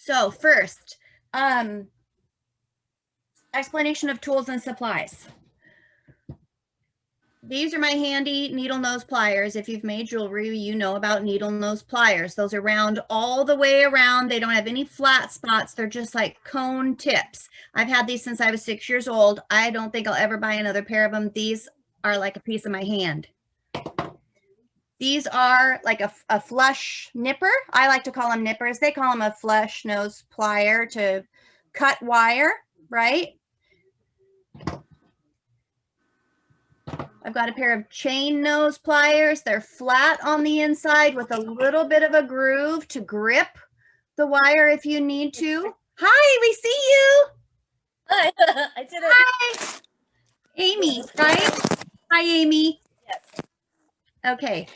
So first, explanation of tools and supplies. These are my handy needle nose pliers. If you've made jewelry, you know about needle nose pliers. Those are round all the way around. They don't have any flat spots. They're just like cone tips. I've had these since I was 6 years old. I don't think I'll ever buy another pair of them. These are like a piece of my hand. These are like a flush nipper. I like to call them nippers. They call them a flush nose plier to cut wire, right? I've got a pair of chain nose pliers. They're flat on the inside with a little bit of a groove to grip the wire if you need to. Hi, we see you. Hi, I did it. Hi. Amy, right? Hi, Amy. Yes. Okay,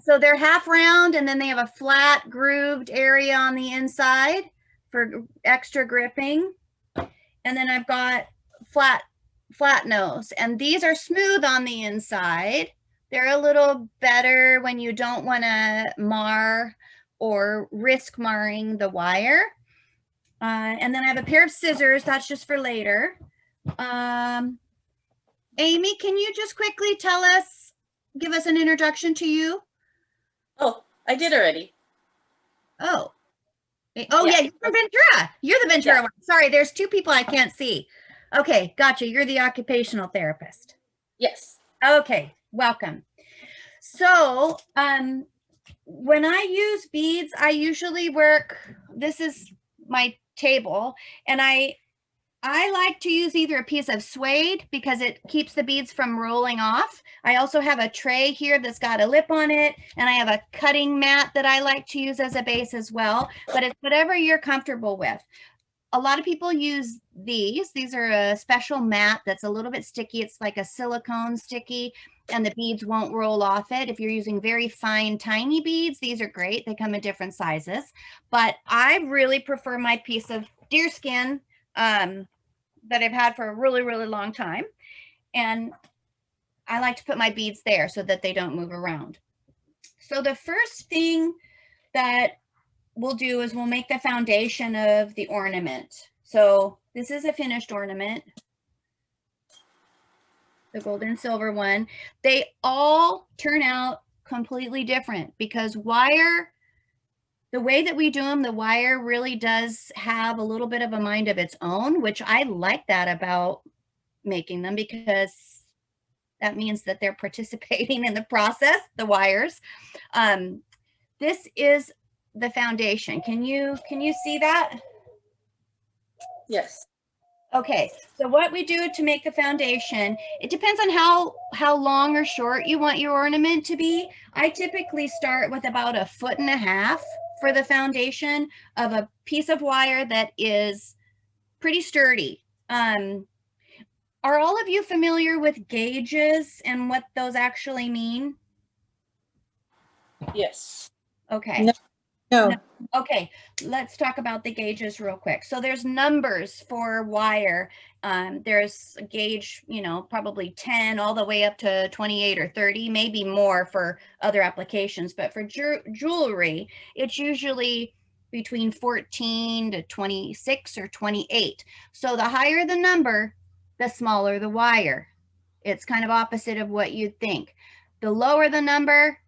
so they're half round and then they have a flat grooved area on the inside for extra gripping. And then I've got flat nose, and these are smooth on the inside. They're a little better when you don't want to mar or risk marring the wire. And then I have a pair of scissors. That's just for later. Amy, can you just quickly give us an introduction to you? Oh, I did already. Oh, yeah, you're from Ventura. You're the Ventura one. Sorry, there's two people I can't see. Okay, gotcha. You're the occupational therapist. Yes. Okay, welcome. So, when I use beads, I usually work, this is my table, and I like to use either a piece of suede because it keeps the beads from rolling off. I also have a tray here that's got a lip on it, and I have a cutting mat that I like to use as a base as well, but it's whatever you're comfortable with. A lot of people use these. These are a special mat that's a little bit sticky. It's like a silicone sticky, and the beads won't roll off it. If you're using very fine, tiny beads, these are great. They come in different sizes, but I really prefer my piece of deerskin that I've had for a really, really long time. And I like to put my beads there so that they don't move around. So the first thing that we'll do is we'll make the foundation of the ornament. So this is a finished ornament, the gold and silver one. They all turn out completely different because the way that we do them, the wire really does have a little bit of a mind of its own, which I like that about making them because that means that they're participating in the process, the wires. This is the foundation. Can you see that? Yes. Okay, so what we do to make the foundation, it depends on how long or short you want your ornament to be. I typically start with about 1.5 feet for the foundation of a piece of wire that is pretty sturdy. Are all of you familiar with gauges and what those actually mean? Yes. Okay. No. Okay, let's talk about the gauges real quick. So there's numbers for wire. There's a gauge, probably 10 all the way up to 28 or 30, maybe more for other applications. But for jewelry, it's usually between 14 to 26 or 28. So the higher the number, the smaller the wire. It's kind of opposite of what you'd think. The lower the number,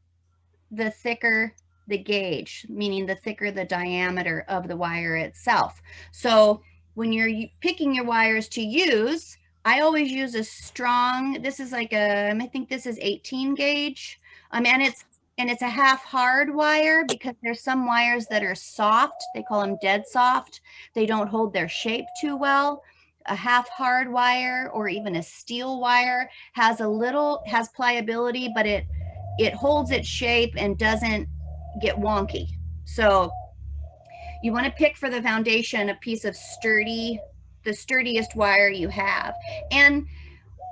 the thicker the gauge, meaning the thicker the diameter of the wire itself. So when you're picking your wires to use, I always use a strong, this is like I think this is 18 gauge. And it's a half hard wire because there's some wires that are soft. They call them dead soft. They don't hold their shape too well. A half hard wire or even a steel wire has pliability, but it holds its shape and doesn't get wonky. So you want to pick for the foundation a piece of the sturdiest wire you have. And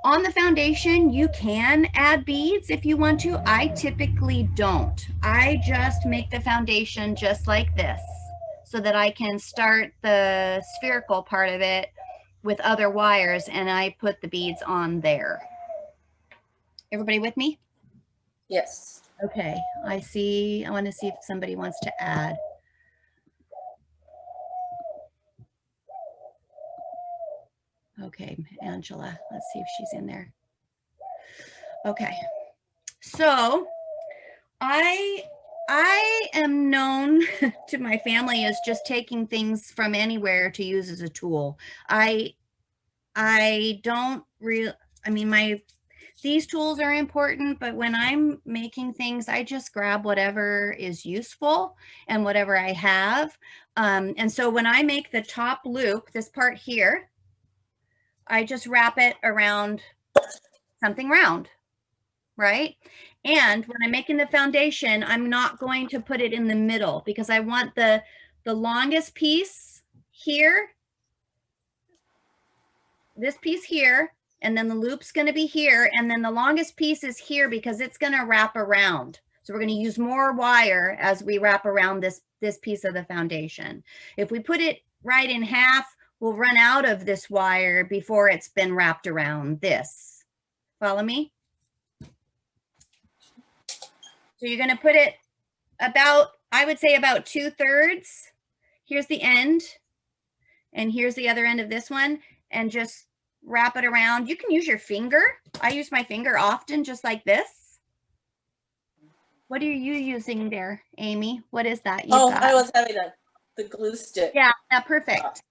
on the foundation, you can add beads if you want to. I typically don't. I just make the foundation just like this so that I can start the spherical part of it with other wires and I put the beads on there. Everybody with me? Yes. Okay, I want to see if somebody wants to add. Okay, Angela, let's see if she's in there. Okay, so I am known to my family as just taking things from anywhere to use as a tool. I don't really, I mean, these tools are important, but when I'm making things, I just grab whatever is useful and whatever I have. And so when I make the top loop, this part here, I just wrap it around something round, right? And when I'm making the foundation, I'm not going to put it in the middle because I want the longest piece here, this piece here, and then the loop's going to be here, and then the longest piece is here because it's going to wrap around. So we're going to use more wire as we wrap around this piece of the foundation. If we put it right in half, we'll run out of this wire before it's been wrapped around this. Follow me? So you're going to put it about, I would say about 2/3. Here's the end, and here's the other end of this one, and just wrap it around. You can use your finger. I use my finger often, just like this. What are you using there, Amy? What is that? I was having the glue stick. Yeah, perfect.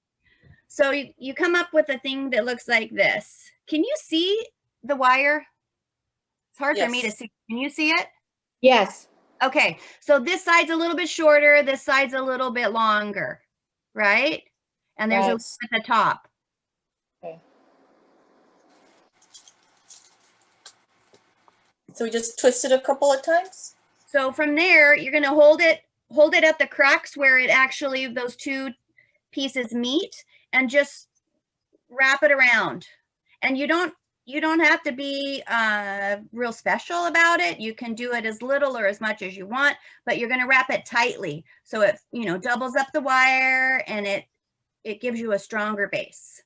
So you come up with a thing that looks like this. Can you see the wire? It's hard for me to see. Can you see it? Yes. Okay, so this side's a little bit shorter, this side's a little bit longer, right? And there's a loop at the top. Okay. So we just twist it a couple of times? So from there, you're going to hold it at the cracks where it actually, those two pieces meet, and just wrap it around. And you don't have to be real special about it. You can do it as little or as much as you want, but you're going to wrap it tightly so it, doubles up the wire, and it gives you a stronger base.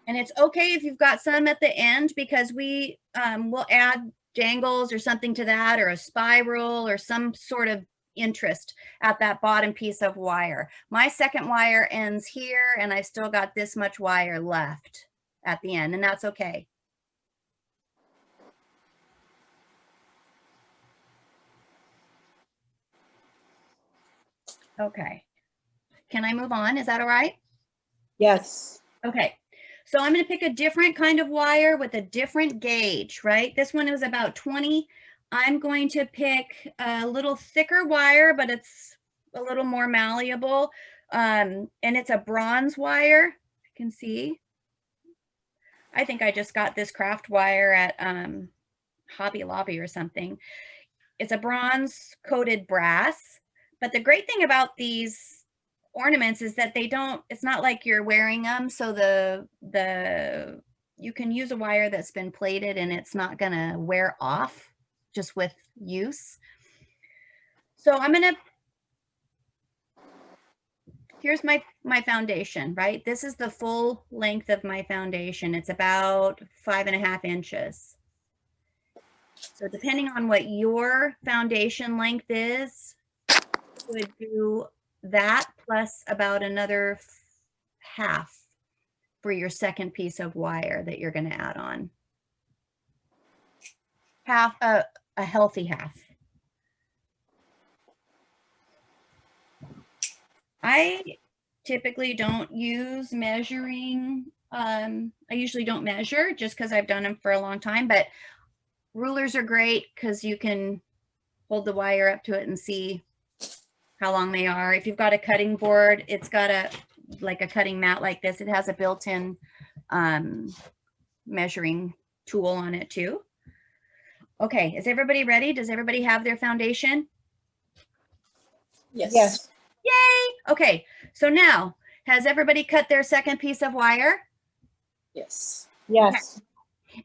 And it's okay if you've got some at the end, because we will add dangles or something to that, or a spiral or some sort of interest at that bottom piece of wire. My second wire ends here, and I've still got this much wire left at the end, and that's okay. Okay. Can I move on? Is that all right? Yes. Okay. So I'm going to pick a different kind of wire with a different gauge, right? This one is about 20. I'm going to pick a little thicker wire, but it's a little more malleable. And it's a bronze wire. You can see. I think I just got this craft wire at Hobby Lobby or something. It's a bronze coated brass. But the great thing about these ornaments is that it's not like you're wearing them, so you can use a wire that's been plated and it's not gonna wear off just with use. So here's my foundation, right? This is the full length of my foundation. It's about 5.5 inches. So depending on what your foundation length is, you would do that plus about another half for your second piece of wire that you're going to add on. Half, a healthy half. I typically don't use measuring. I usually don't measure just because I've done them for a long time, but rulers are great because you can hold the wire up to it and see how long they are. If you've got a cutting board, it's got like a cutting mat like this. It has a built-in measuring tool on it too. Okay, is everybody ready? Does everybody have their foundation? Yes. Yes. Yay! Okay, so now, has everybody cut their second piece of wire? Yes. Yes. Okay.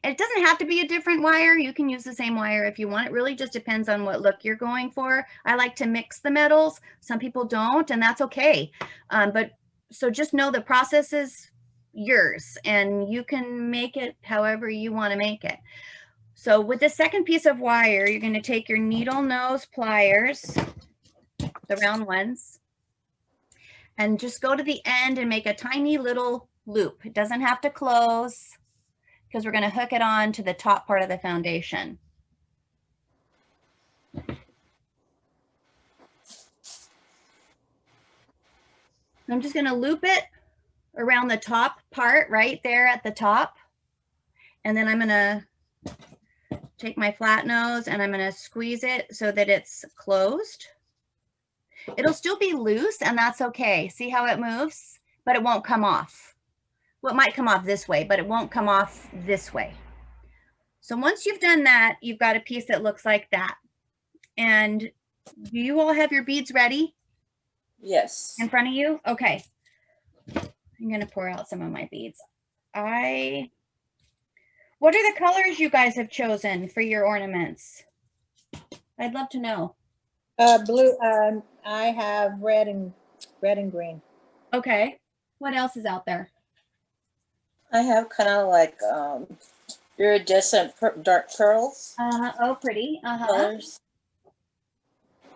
It doesn't have to be a different wire. You can use the same wire if you want. It really just depends on what look you're going for. I like to mix the metals. Some people don't, and that's okay. So just know the process is yours, and you can make it however you want to make it. So with the second piece of wire, you're going to take your needle nose pliers, the round ones. And just go to the end and make a tiny little loop. It doesn't have to close because we're going to hook it on to the top part of the foundation. I'm just going to loop it around the top part right there at the top. And then I'm going to take my flat nose and I'm going to squeeze it so that it's closed. It'll still be loose and that's okay. See how it moves, but it won't come off. Well, it might come off this way, but it won't come off this way. So once you've done that, you've got a piece that looks like that. And do you all have your beads ready Yes. in front of you? Okay. I'm going to pour out some of my beads. What are the colors you guys have chosen for your ornaments? I'd love to know. Blue, I have red and green. Okay. What else is out there? I have kind of like iridescent dark pearls Oh, pretty. colors.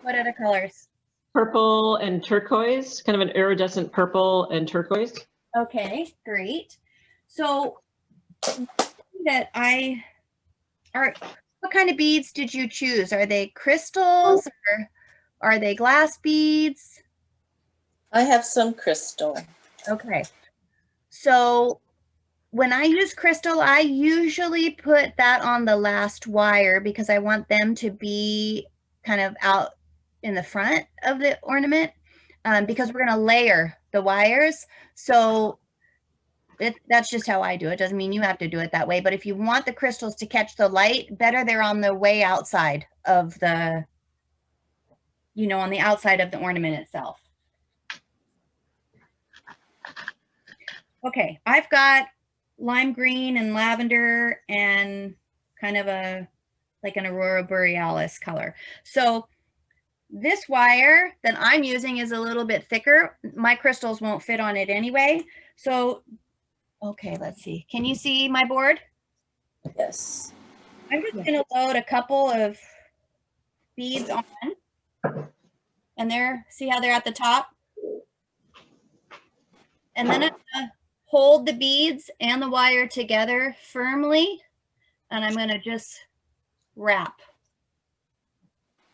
What other colors? Purple and turquoise, kind of an iridescent purple and turquoise. Okay, great. So what kind of beads did you choose? Are they crystals or are they glass beads? I have some crystal. Okay. So when I use crystal, I usually put that on the last wire because I want them to be kind of out in the front of the ornament because we're going to layer the wires. So that's just how I do it. Doesn't mean you have to do it that way. But if you want the crystals to catch the light, better they're on the way outside of the, on the outside of the ornament itself. Okay, I've got lime green and lavender and kind of like an aurora borealis color. So this wire that I'm using is a little bit thicker. My crystals won't fit on it anyway. So, okay, let's see. Can you see my board? Yes. I'm just going to load a couple of beads on. And see how they're at the top? And then I'm going to hold the beads and the wire together firmly. And I'm going to just wrap.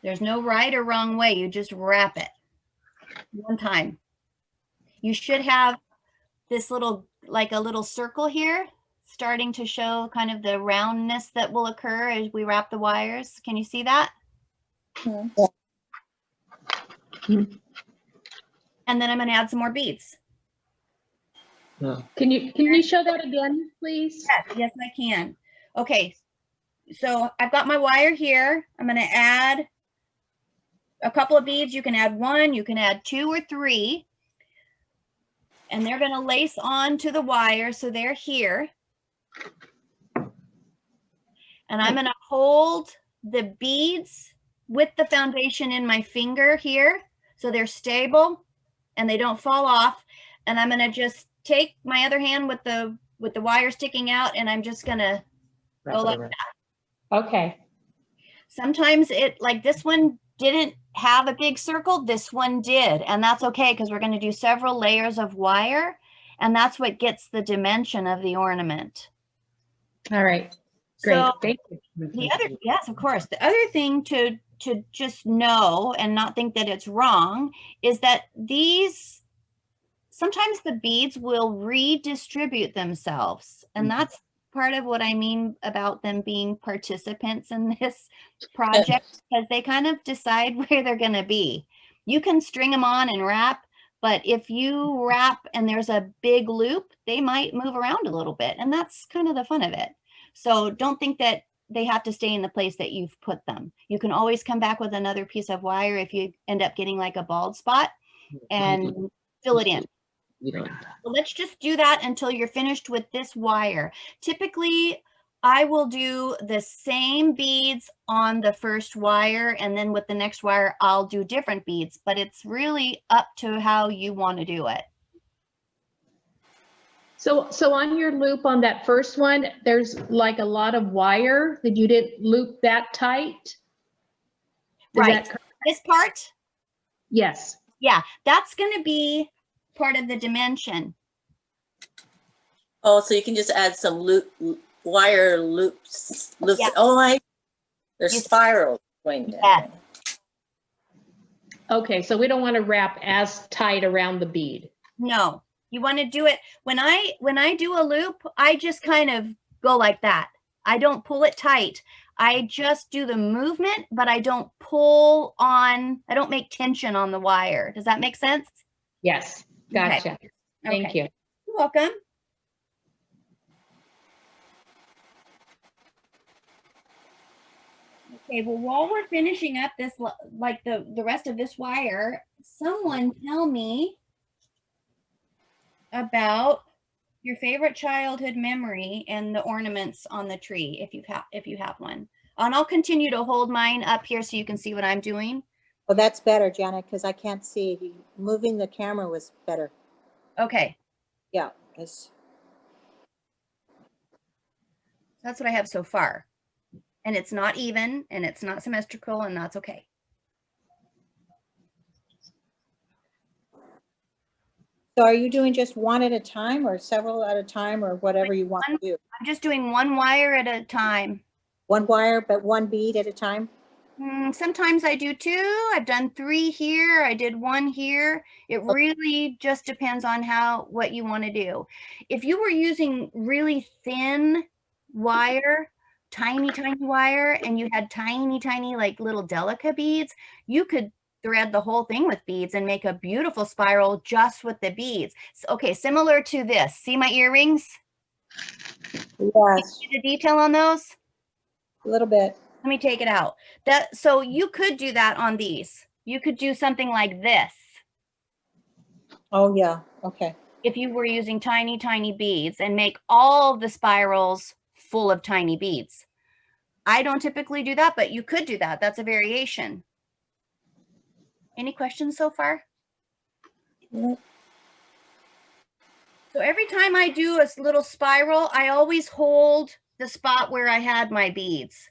There's no right or wrong way. You just wrap it one time. You should have this little, like a little circle here, starting to show kind of the roundness that will occur as we wrap the wires. Can you see that? Mm-hmm. And then I'm going to add some more beads. Can you show that again, please? Yes, I can. Okay, so I've got my wire here. I'm going to add a couple of beads. You can add one, you can add 2 or 3. And they're going to lace on to the wire. So they're here. And I'm going to hold the beads with the foundation in my finger here. So they're stable and they don't fall off. And I'm going to just take my other hand with the wire sticking out and I'm just going to go like that. Okay. Sometimes like this one didn't have a big circle, this one did, and that's okay because we're going to do several layers of wire and that's what gets the dimension of the ornament. All right, great. So Thank you. yes, of course, the other thing to just know and not think that it's wrong is that sometimes the beads will redistribute themselves, and that's part of what I mean about them being participants in this project, because they kind of decide where they're going to be. You can string them on and wrap, but if you wrap and there's a big loop, they might move around a little bit, and that's kind of the fun of it. So don't think that they have to stay in the place that you've put them. You can always come back with another piece of wire if you end up getting like a bald spot and fill it in. So let's just do that until you're finished with this wire. Typically, I will do the same beads on the first wire, and then with the next wire, I'll do different beads, but it's really up to how you want to do it. So on your loop on that first one, there's like a lot of wire that you didn't loop that tight? Is Right. that This part? Yes. Yeah, that's going to be part of the dimension. Oh, so you can just add some wire loops. Yeah. Oh, there's You- spirals going down. Yeah. Okay, so we don't want to wrap as tight around the bead. No, you want to do it when I do a loop, I just kind of go like that. I don't pull it tight. I just do the movement, but I don't pull on, I don't make tension on the wire. Does that make sense? Yes, gotcha. Thank Okay. you. You're welcome. Okay, well, while we're finishing up this, like the rest of this wire, someone tell me about your favorite childhood memory and the ornaments on the tree, if you have one. And I'll continue to hold mine up here so you can see what I'm doing. Oh, that's better, Janet, because I can't see. Moving the camera was better. Okay, Yeah. that's what I have so far. And it's not even, and it's not symmetrical, and that's okay. So are you doing just one at a time or several at a time or whatever you want to do? I'm just doing one wire at a time. One wire, but one bead at a time? Sometimes I do two. I've done 3 here. I did 1 here. It really just depends on what you want to do. If you were using really thin wire, tiny wire, and you had tiny like little delica beads, you could thread the whole thing with beads and make a beautiful spiral just with the beads. Okay, similar to this. See my earrings? Yes, See the detail on those? a little bit. Let me take it out. So you could do that on these. You could do something like this Oh, yeah. Okay. if you were using tiny beads and make all the spirals full of tiny beads. I don't typically do that, but you could do that. That's a variation. Any questions so far? Mm. So every time I do a little spiral, I always hold the spot where I had my beads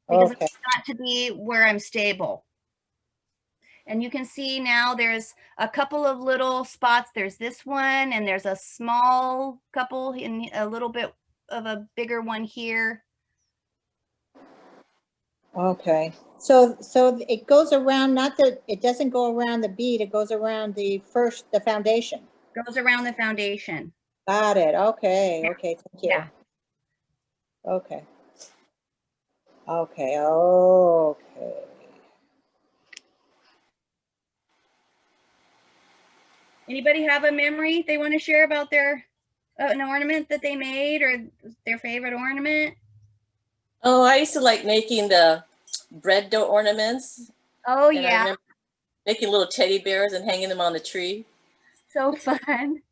because Okay. it's got to be where I'm stable. And you can see now there's a couple of little spots. There's this one, and there's a small couple in a little bit of a bigger one here. Okay. So it goes around, it doesn't go around the bead, it goes around the foundation. Goes around the foundation. Got it. Okay. Okay. Thank you. Yeah. Okay. Okay. Okay. Anybody have a memory they want to share about their an ornament that they made or their favorite ornament? Oh, I used to like making the bread dough ornaments. Oh, And I yeah. remember making little teddy bears and hanging them on the tree. So fun.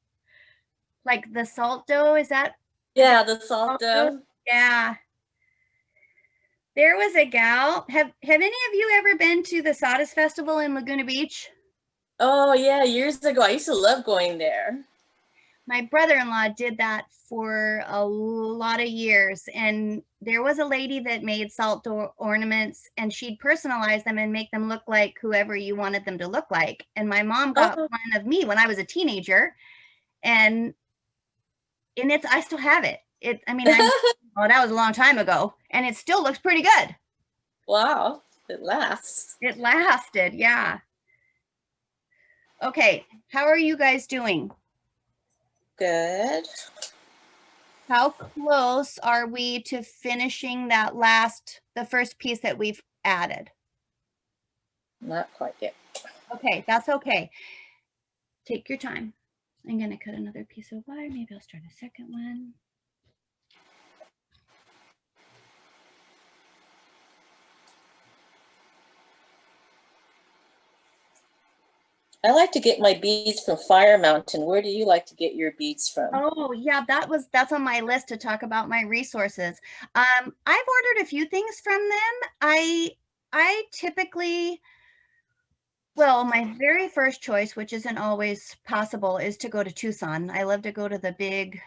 Like the salt dough, is that? Yeah, the salt dough. Yeah. There was a gal. Have any of you ever been to the Sawdust Festival in Laguna Beach? Oh, yeah, years ago. I used to love going there. My brother-in-law did that for a lot of years, and there was a lady that made salt dough ornaments, and she'd personalize them and make them look like whoever you wanted them to look like. And my mom got one of me when I was a teenager, and I still have it. Well, that was a long time ago, and it still looks pretty good. Wow, it lasts. It lasted, yeah. Okay, how are you guys doing? Good. How close are we to finishing the first piece that we've added? Not quite yet. Okay, that's okay. Take your time. I'm gonna cut another piece of wire. Maybe I'll start a second one. I like to get my beads from Fire Mountain. Where do you like to get your beads from? Oh, yeah, that's on my list to talk about my resources. I've ordered a few things from them. I typically, well, my very first choice, which isn't always possible, is to go to Tucson. I love to go to the big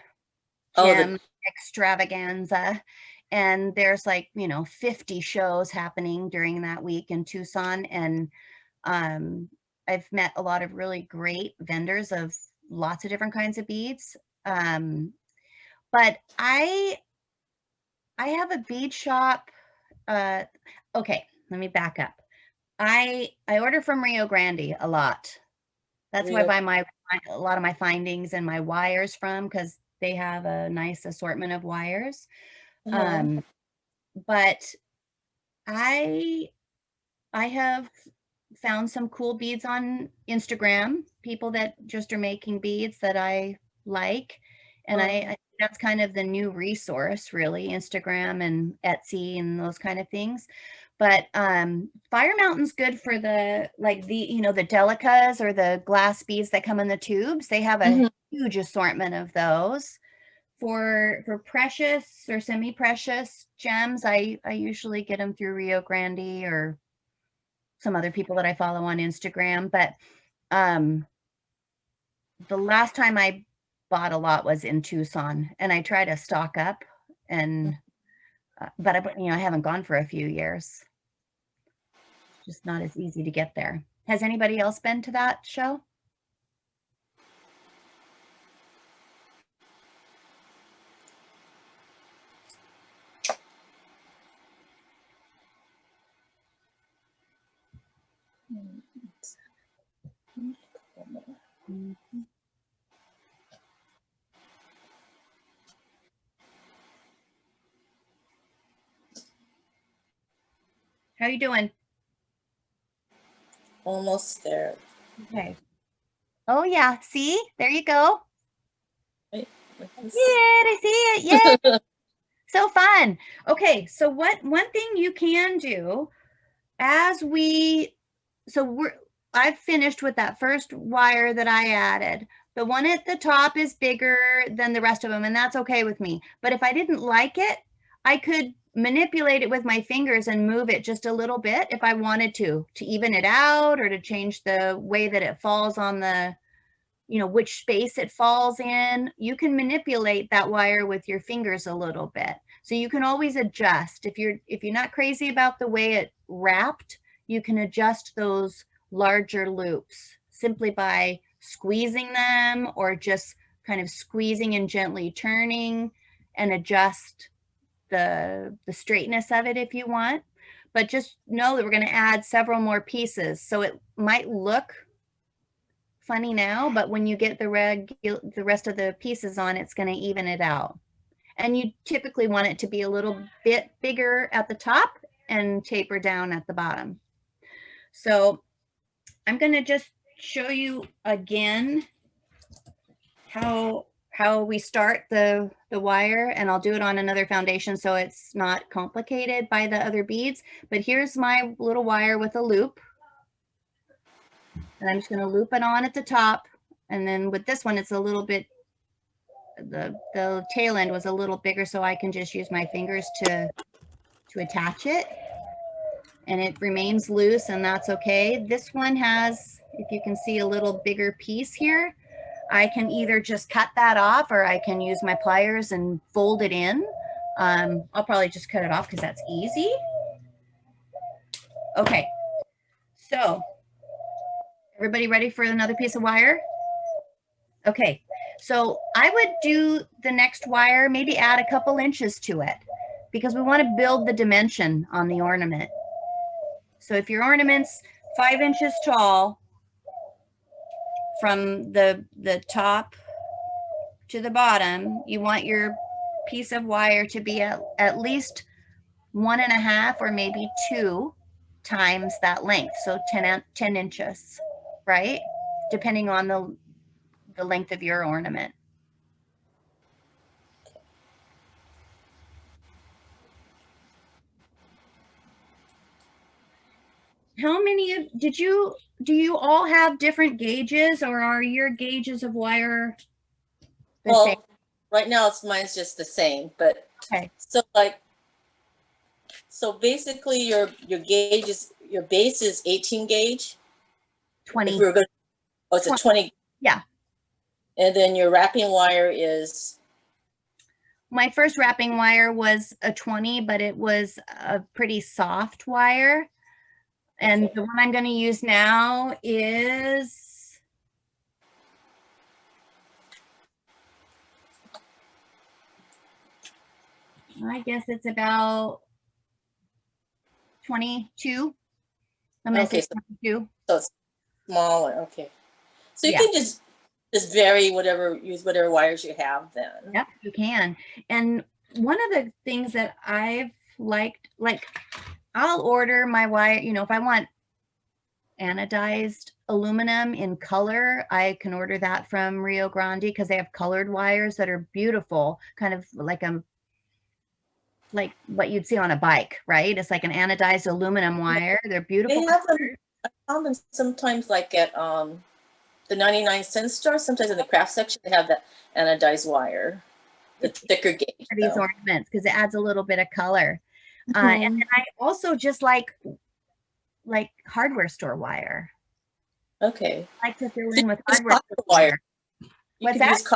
gem extravaganza, and there's 50 shows happening during that week in Tucson, and I've met a lot of really great vendors of lots of different kinds of beads. But I have a bead shop. Okay, let me back up. I order from Rio Grande a lot. That's where I buy a lot of my findings and my wires from, because they have a nice assortment of wires. But I have found some cool beads on Instagram, people that just are making beads that I like. And I think that's kind of the new resource, really, Instagram and Etsy and those kind of things. But Fire Mountain's good for the, like the, you know, the delicas or the glass beads that come in the tubes. They have a huge assortment of those. For precious or semi-precious gems, I usually get them through Rio Grande or some other people that I follow on Instagram. But the last time I bought a lot was in Tucson, and I try to stock up, and but I haven't gone for a few years. It's just not as easy to get there. Has anybody else been to that show? How you doing? Almost there. Okay. Oh yeah, see? There you go. Wait, Good, I see it. Yay! So fun. Okay, so one thing you can do as I've finished with that first wire that I added. The one at the top is bigger than the rest of them, and that's okay with me. But if I didn't like it, I could manipulate it with my fingers and move it just a little bit if I wanted to even it out, or to change the way that it falls on the, which space it falls in. You can manipulate that wire with your fingers a little bit. So you can always adjust. If you're not crazy about the way it wrapped, you can adjust those larger loops simply by squeezing them, or just kind of squeezing and gently turning, and adjust the straightness of it if you want. But just know that we're going to add several more pieces. So it might look funny now, but when you get the rest of the pieces on, it's going to even it out. And you typically want it to be a little bit bigger at the top and taper down at the bottom. So I'm going to just show you again how we start the wire, and I'll do it on another foundation so it's not complicated by the other beads. But here's my little wire with a loop. And I'm just going to loop it on at the top. And then with this one, it's a little bit, the tail end was a little bigger, so I can just use my fingers to attach it. And it remains loose, and that's okay. This one has, if you can see, a little bigger piece here. I can either just cut that off, or I can use my pliers and fold it in. I'll probably just cut it off because that's easy. Okay, so everybody ready for another piece of wire? Okay, so I would do the next wire, maybe add a couple inches to it, because we want to build the dimension on the ornament. So if your ornament's 5 inches tall from the top to the bottom, you want your piece of wire to be at least 1.5 or maybe 2 times that length. So 10 inches, right? Depending on the length of your ornament. How many do you all have different gauges, or are your gauges of wire the same? Right now mine's just the same, but Okay. So basically your gauge is, your base is 18 gauge. 20. If we were going, it's a 20. Yeah. And then your wrapping wire is? My first wrapping wire was a 20, but it was a pretty soft wire. And Okay. the one I'm going to use now is, I guess it's about 22. I'm going to Okay, say 22. so it's smaller, okay. So you Yeah. can just vary whatever, use whatever wires you have then. Yep, you can. And one of the things that I've liked, like I'll order my wire, you know, if I want anodized aluminum in color, I can order that from Rio Grande because they have colored wires that are beautiful, kind of like what you'd see on a bike, right? It's like an anodized aluminum wire. They're beautiful. They have them, I found them sometimes like at the 99-cent store, sometimes in the craft section, they have that anodized wire, the thicker gauge For these though. ornaments because it adds a little bit of color. And then I also just like hardware store wire. Okay. I like to fill So in with use hardware copper store wire. wire. You What's could that? use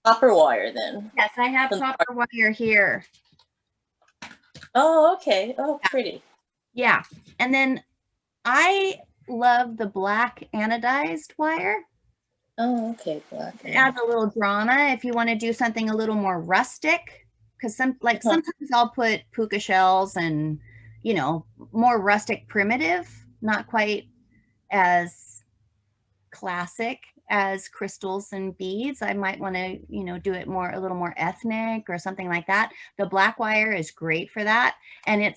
copper wire then. Yes, I have From the copper wire here. Oh, okay. Oh, pretty. Yeah. And then I love the black anodized wire. Oh, okay. Black. It adds a little drama if you want to do something a little more rustic. Because sometimes I'll put puka shells and, you know, more rustic primitive, not quite as classic as crystals and beads. I might want to, you know, do it more a little more ethnic or something like that. The black wire is great for that. And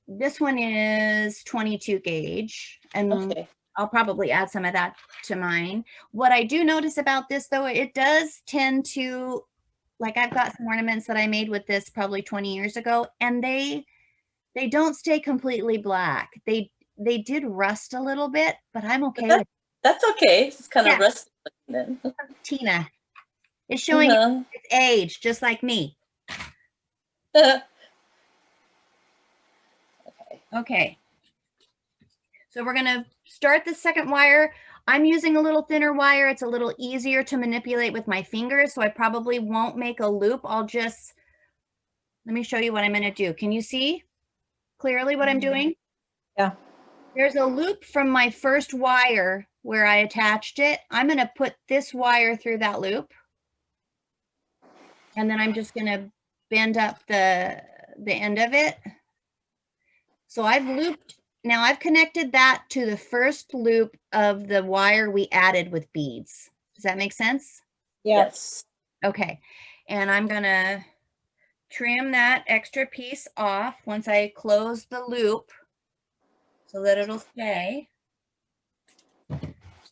this one is 22 gauge, and Okay. I'll probably add some of that to mine. What I do notice about this though, it does tend to, like I've got some ornaments that I made with this probably 20 years ago, and they don't stay completely black. They did rust a little bit, but I'm okay with That's okay. It's kind Yeah. of rusty then. Tina. It's showing its age, just like me. Okay. So we're going to start the second wire. I'm using a little thinner wire. It's a little easier to manipulate with my fingers, so I probably won't make a loop. Let me show you what I'm going to do. Can you see clearly what I'm doing? Yeah. There's a loop from my first wire where I attached it. I'm going to put this wire through that loop. And then I'm just going to bend up the end of it. So now I've connected that to the first loop of the wire we added with beads. Does that make sense? Yes. Okay. And I'm going to trim that extra piece off once I close the loop so that it'll stay.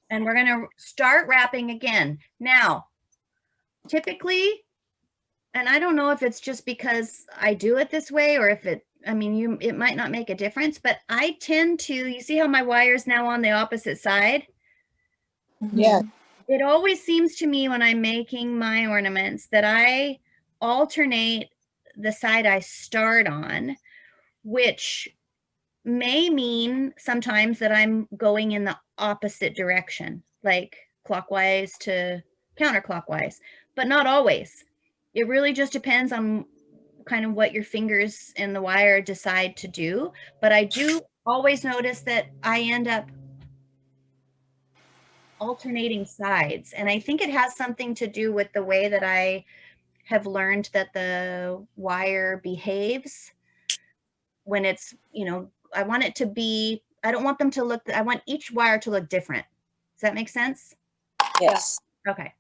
And we're going to start wrapping again. Now, typically, and I don't know if it's just because I do it this way or if it might not make a difference, but I tend to, you see how my wire's now on the opposite side? Yeah. It always seems to me when I'm making my ornaments that I alternate the side I start on, which may mean sometimes that I'm going in the opposite direction, like clockwise to counterclockwise, but not always. It really just depends on kind of what your fingers and the wire decide to do. But I do always notice that I end up alternating sides. And I think it has something to do with the way that I have learned that the wire behaves when it's, you know, I want it to be, I don't want them to look, I want each wire to look different. Does that make sense? Yes. Okay.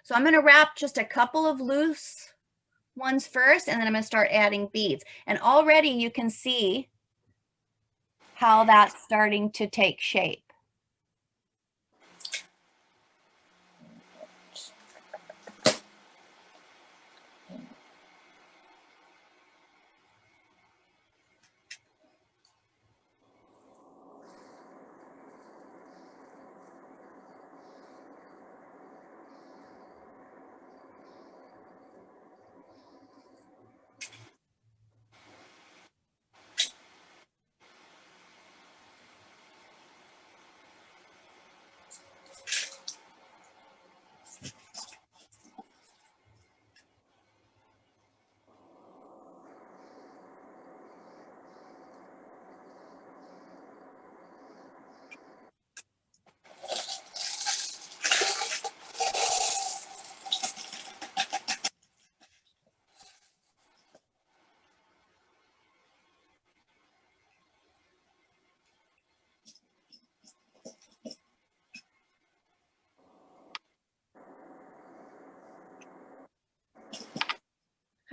So I'm going to wrap just a couple of loose ones first, and then I'm going to start adding beads. And already you can see how that's starting to take shape.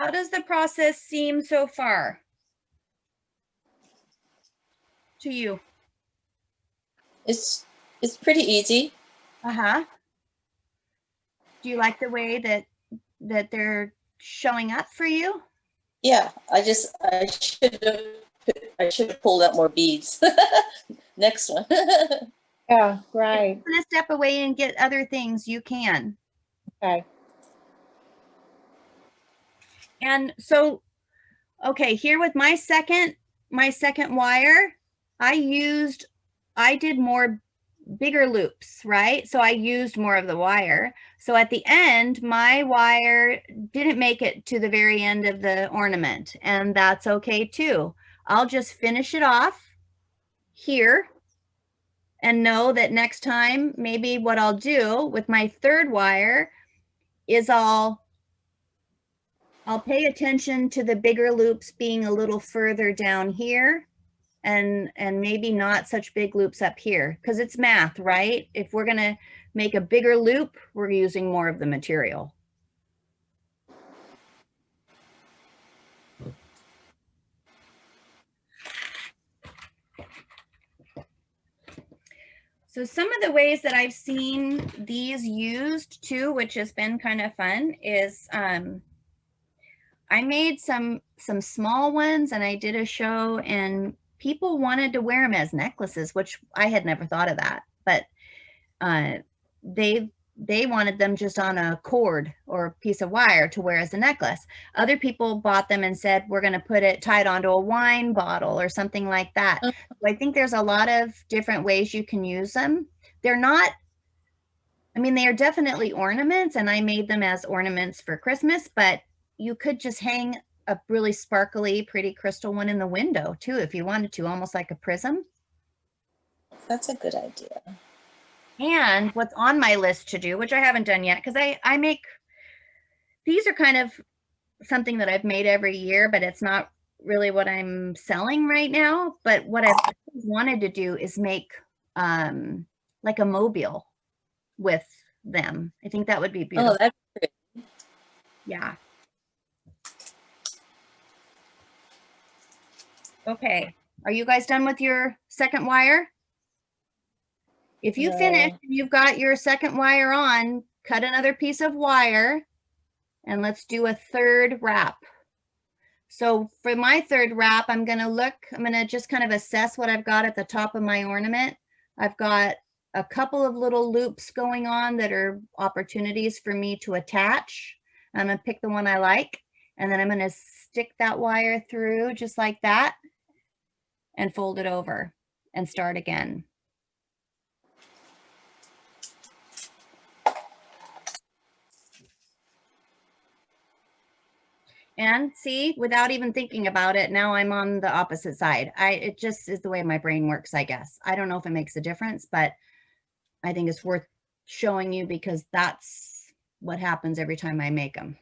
How does the process seem so far to you? It's pretty easy. Uh-huh. Do you like the way that they're showing up for you? Yeah, I should have pulled out more beads. Next one. Yeah, If right, you want to step away and get other things, you can. okay. And so, okay, here with my second wire, I did more bigger loops, right? So I used more of the wire. So at the end, my wire didn't make it to the very end of the ornament, and that's okay too. I'll just finish it off here and know that next time, maybe what I'll do with my third wire is I'll pay attention to the bigger loops being a little further down here and maybe not such big loops up here, because it's math, right? If we're gonna make a bigger loop, we're using more of the material. So some of the ways that I've seen these used too, which has been kind of fun, is I made some small ones and I did a show and people wanted to wear them as necklaces, which I had never thought of that, but uh, they wanted them just on a cord or a piece of wire to wear as a necklace. Other people bought them and said, we're going to put it tied onto a wine bottle or something like that. So I think there's a lot of different ways you can use them. They're not, I mean, they are definitely ornaments, and I made them as ornaments for Christmas, but you could just hang a really sparkly, pretty crystal one in the window too, if you wanted to, almost like a prism. That's a good idea. And what's on my list to do, which I haven't done yet, because I make, these are kind of something that I've made every year, but it's not really what I'm selling right now. But what I've wanted to do is make like a mobile with them. I think that would be beautiful. Oh, that's good. Yeah. Okay. Are you guys done with your second wire? If you finish, No. you've got your second wire on, cut another piece of wire and let's do a third wrap. So for my third wrap, I'm going to just kind of assess what I've got at the top of my ornament. I've got a couple of little loops going on that are opportunities for me to attach. I'm going to pick the one I like, and then I'm going to stick that wire through just like that and fold it over and start again. And see, without even thinking about it, now I'm on the opposite side. It just is the way my brain works, I guess. I don't know if it makes a difference, but I think it's worth showing you because that's what happens every time I make them.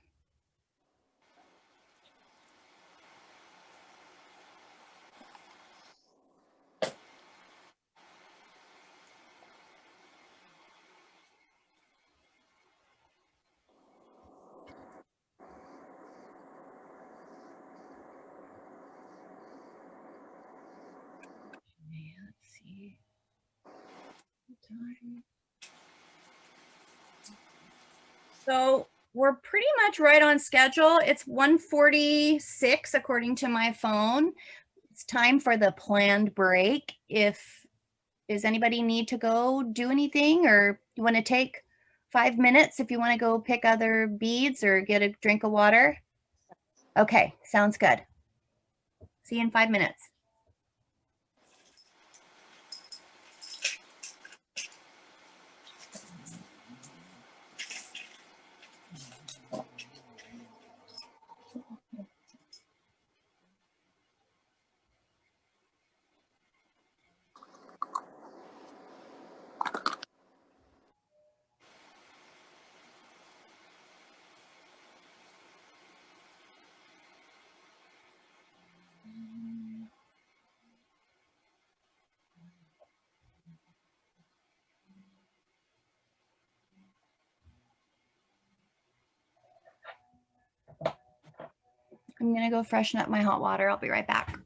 Let's see. So we're pretty much right on schedule. It's 1:46 according to my phone. It's time for the planned break. Does anybody need to go do anything, or you want to take 5 minutes if you want to go pick other beads or get a drink of water? Okay, sounds good. See you in 5 minutes. I'm gonna go freshen up my hot water. I'll be right back.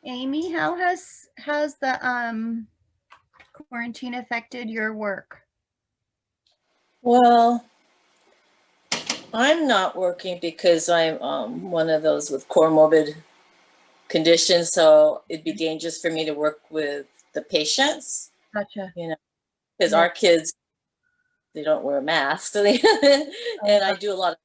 Amy, how's the quarantine affected your work? Well, I'm not working because I'm one of those with comorbid conditions, so it'd be dangerous for me to work with the patients, Gotcha. you know, because Yeah. our kids, they don't wear masks. So and I do a lot of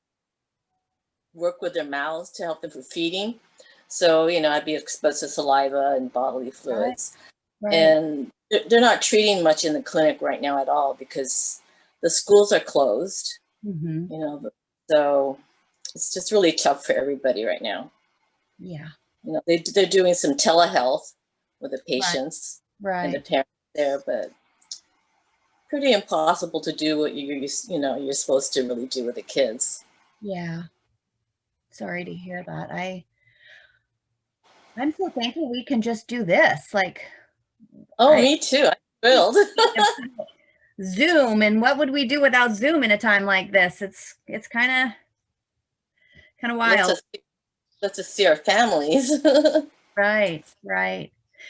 work with their mouths to help them for feeding. So, you know, I'd be exposed to saliva and bodily fluids. Right. And they're not treating much in the clinic right now at all because the schools are closed, Mm-hmm. you know, so it's just really tough for everybody right now. Yeah. You know, they're doing some telehealth with the patients and the Right. parents there, but pretty impossible to do what you're supposed to really do with the kids. Yeah. Sorry to hear that. I'm so thankful we can just do this. Like, Oh, me too. I'm thrilled. Zoom, and what would we do without Zoom in a time like this? It's kind of wild. Let's just see our families. Right.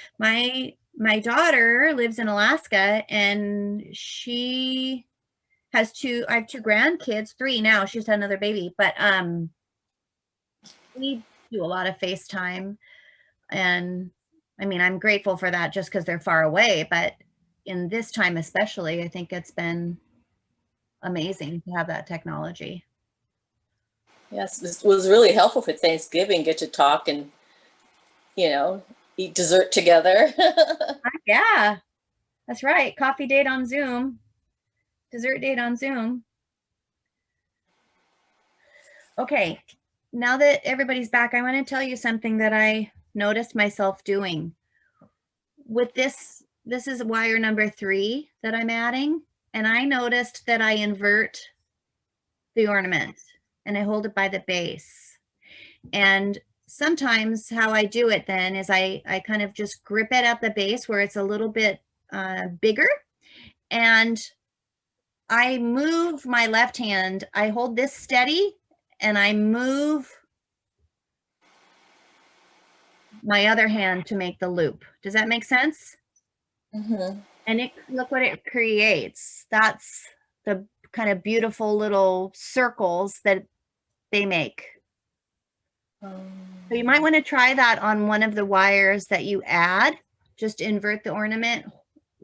My daughter lives in Alaska, and she has I have two grandkids, three now. She's had another baby, but we do a lot of FaceTime, and I mean, I'm grateful for that just because they're far away, but in this time especially, I think it's been amazing to have that technology. Yes, it was really helpful for Thanksgiving. Get to talk and, you know, eat dessert together. Yeah, that's right. Coffee date on Zoom, dessert date on Zoom. Okay, now that everybody's back, I want to tell you something that I noticed myself doing. With this is wire number 3 that I'm adding, and I noticed that I invert the ornament and I hold it by the base. And sometimes how I do it then is I kind of just grip it at the base where it's a little bit bigger, and I move my left hand. I hold this steady and I move my other hand to make the loop. Does that make sense? Mm-hmm. And look what it creates. That's the kind of beautiful little circles that they make. So you might want to try that on one of the wires that you add. Just invert the ornament,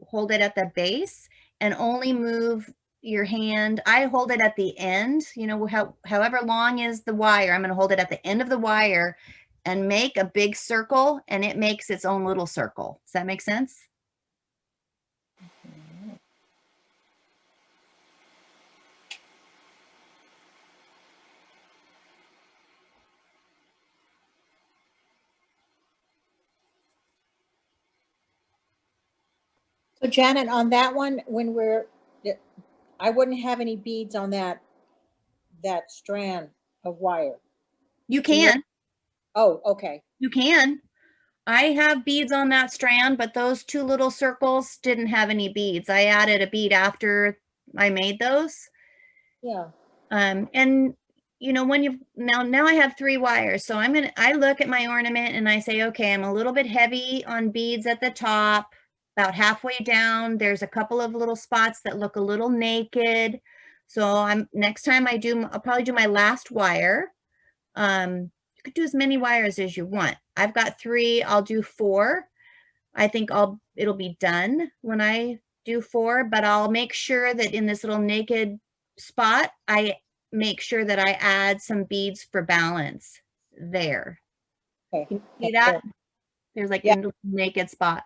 hold it at the base, and only move your hand. I hold it at the end, you know, however long is the wire, I'm going to hold it at the end of the wire and make a big circle, and it makes its own little circle. Does that make sense? So Janet, on that one, I wouldn't have any beads on that strand of wire. You can. Oh, okay. You can. I have beads on that strand, but those two little circles didn't have any beads. I added a bead after I made those. Yeah. And you know, when you now I have 3 wires. So I look at my ornament and I say, okay, I'm a little bit heavy on beads at the top, about halfway down. There's a couple of little spots that look a little naked. So next time I'll probably do my last wire. You could do as many wires as you want. I've got 3, I'll do 4. I think it'll be done when I do 4, but I'll make sure that in this little naked spot, I make sure that I add some beads for balance there. Okay. Can you see that? There's like a naked spot.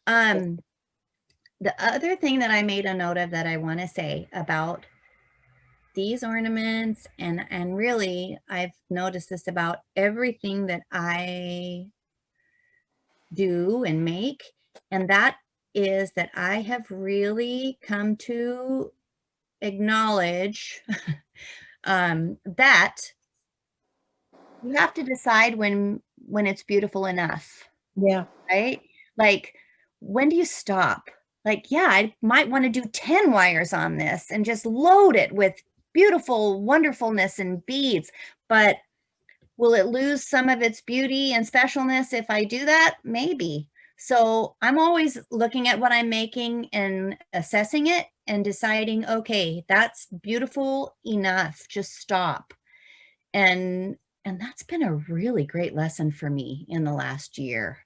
The other thing that I made a note of that I want to say about these ornaments, and really I've noticed this about everything that I do and make, and that is that I have really come to acknowledge that you have to decide when it's beautiful enough. Yeah. Right? Like, when do you stop? Like, yeah, I might want to do 10 wires on this and just load it with beautiful wonderfulness and beads, but will it lose some of its beauty and specialness if I do that? Maybe. So I'm always looking at what I'm making and assessing it and deciding, okay, that's beautiful enough, just stop. And that's been a really great lesson for me in the last year.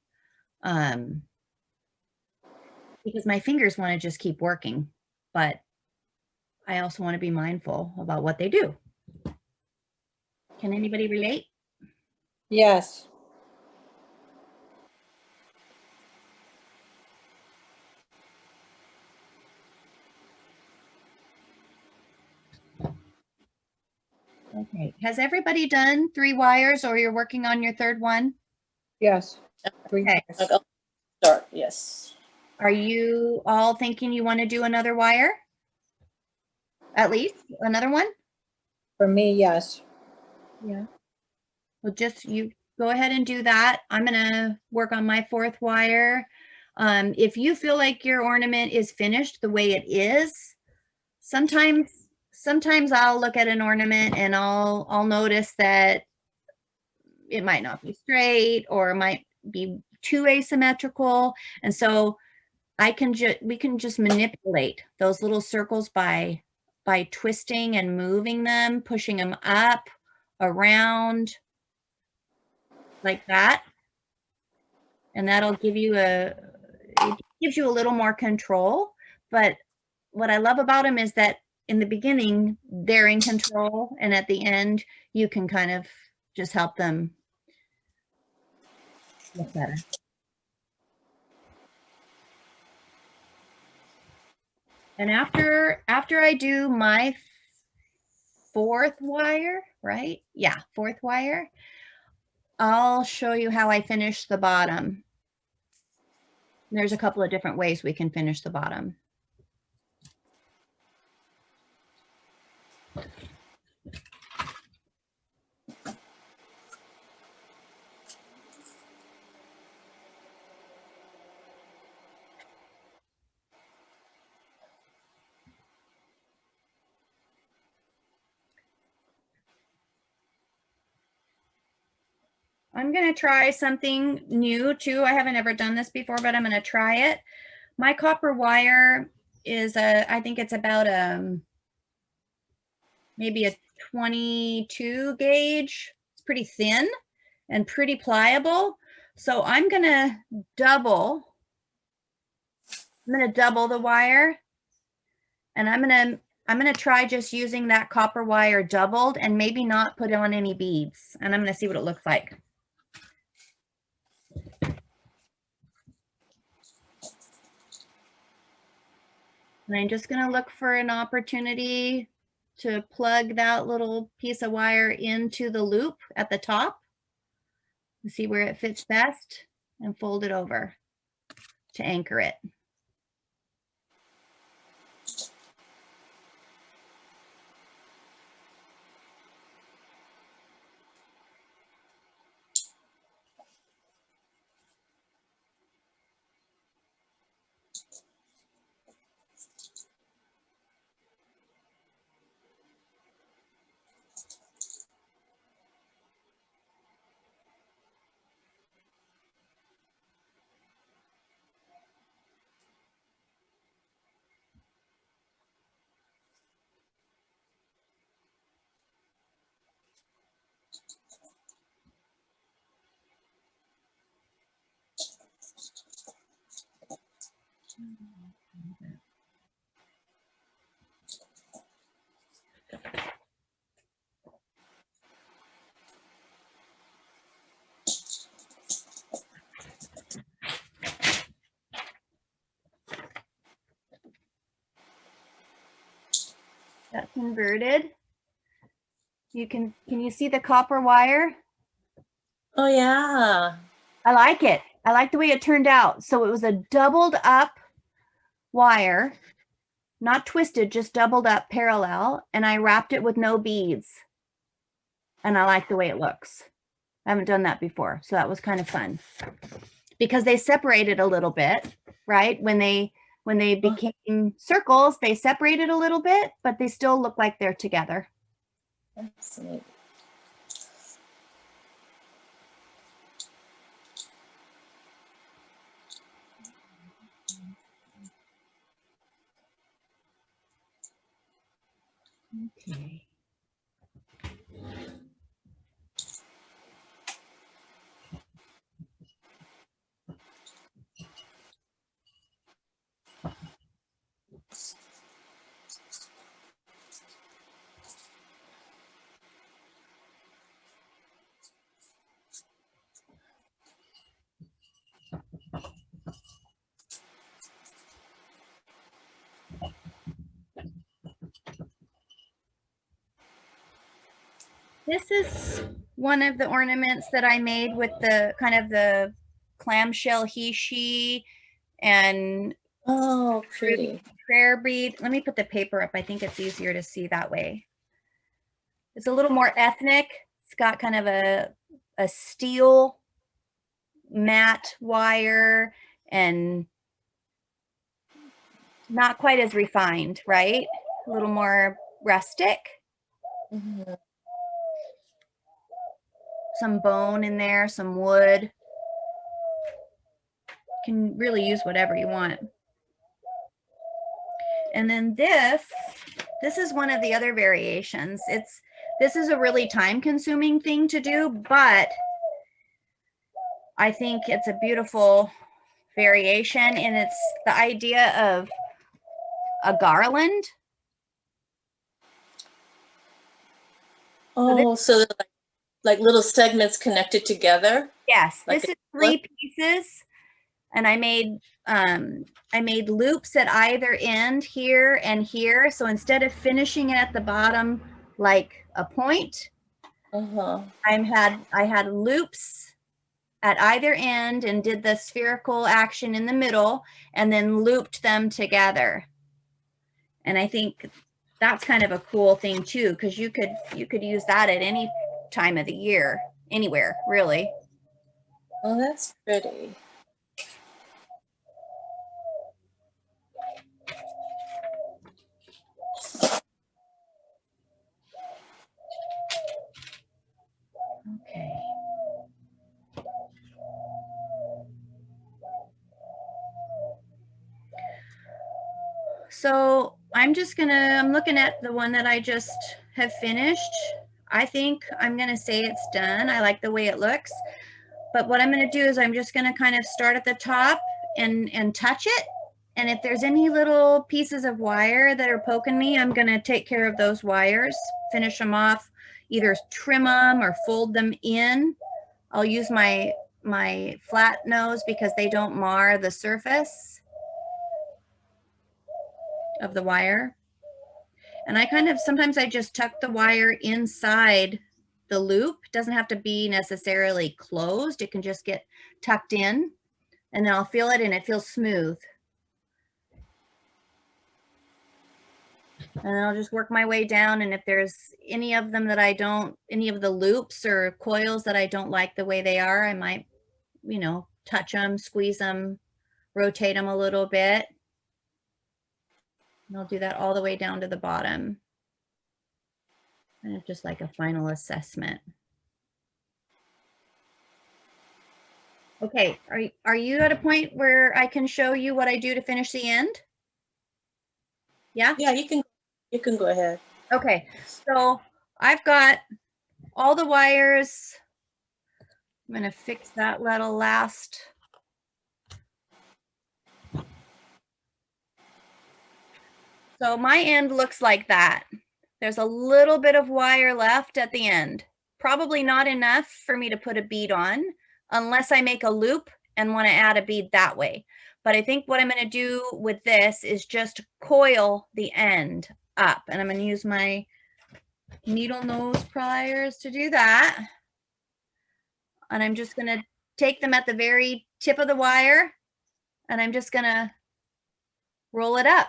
Because my fingers want to just keep working, but I also want to be mindful about what they do. Can anybody relate? Yes. Okay. Has everybody done 3 wires, or you're working on your 3rd one? Yes. 3 Okay. wires. I'll start, yes. Are you all thinking you want to do another wire? At least another one? For me, yes. Yeah. Well, just you go ahead and do that. I'm going to work on my 4th wire. If you feel like your ornament is finished the way it is, sometimes I'll look at an ornament and I'll notice that it might not be straight or it might be too asymmetrical. And so we can just manipulate those little circles by twisting and moving them, pushing them up, around, like that. And that'll give you it gives you a little more control. But what I love about them is that in the beginning, they're in control, and at the end, you can kind of just help them look better. And after I do my 4th wire, right? Yeah, 4th wire, I'll show you how I finish the bottom. There's a couple of different ways we can finish the bottom. I'm going to try something new too. I haven't ever done this before, but I'm going to try it. My copper wire is I think it's about maybe a 22 gauge. It's pretty thin and pretty pliable. So I'm gonna double the wire, and I'm gonna try just using that copper wire doubled and maybe not put on any beads. And I'm gonna see what it looks like. And I'm just gonna look for an opportunity to plug that little piece of wire into the loop at the top and see where it fits best and fold it over to anchor it. That's inverted. Can you see the copper wire? Oh yeah. I like it. I like the way it turned out. So it was a doubled up wire, not twisted, just doubled up parallel. And I wrapped it with no beads. And I like the way it looks. I haven't done that before. So that was kind of fun because they separated a little bit, right? When they became circles, they separated a little bit, but they still look like they're together. That's neat. Okay. This is one of the ornaments that I made with the kind of the clamshell he, she, and Oh, pretty. prayer bead. Let me put the paper up. I think it's easier to see that way. It's a little more ethnic. It's got kind of a steel matte wire and not quite as refined, right? A little more rustic. Mhm. Some bone in there, some wood. You can really use whatever you want. And then this is one of the other variations. This is a really time-consuming thing to do, but I think it's a beautiful variation, and it's the idea of a garland. Oh, so they're like little segments connected together. Yes, Like this is 3 pieces, and I made loops at either end here and here. So instead of finishing it at the bottom like a point, Uh-huh. I had loops at either end and did the spherical action in the middle and then looped them together. And I think that's kind of a cool thing too, because you could use that at any time of the year, anywhere, really. Oh, that's pretty. Okay. So I'm looking at the one that I just have finished. I think I'm going to say it's done. I like the way it looks. But what I'm going to do is I'm just going to kind of start at the top and touch it. And if there's any little pieces of wire that are poking me, I'm going to take care of those wires, finish them off, either trim them or fold them in. I'll use my flat nose because they don't mar the surface of the wire. And I kind of, sometimes I just tuck the wire inside the loop. It doesn't have to be necessarily closed. It can just get tucked in, and then I'll feel it and it feels smooth. And I'll just work my way down. And if there's any of them that I don't, any of the loops or coils that I don't like the way they are, I might, you know, touch them, squeeze them, rotate them a little bit. And I'll do that all the way down to the bottom. And it's just like a final assessment. Okay, are you at a point where I can show you what I do to finish the end? Yeah? Yeah, you can go ahead. Okay, so I've got all the wires. I'm gonna fix that little last. So my end looks like that. There's a little bit of wire left at the end. Probably not enough for me to put a bead on unless I make a loop and want to add a bead that way. But I think what I'm going to do with this is just coil the end up. And I'm going to use my needle nose pliers to do that. And I'm just going to take them at the very tip of the wire and I'm just going to roll it up.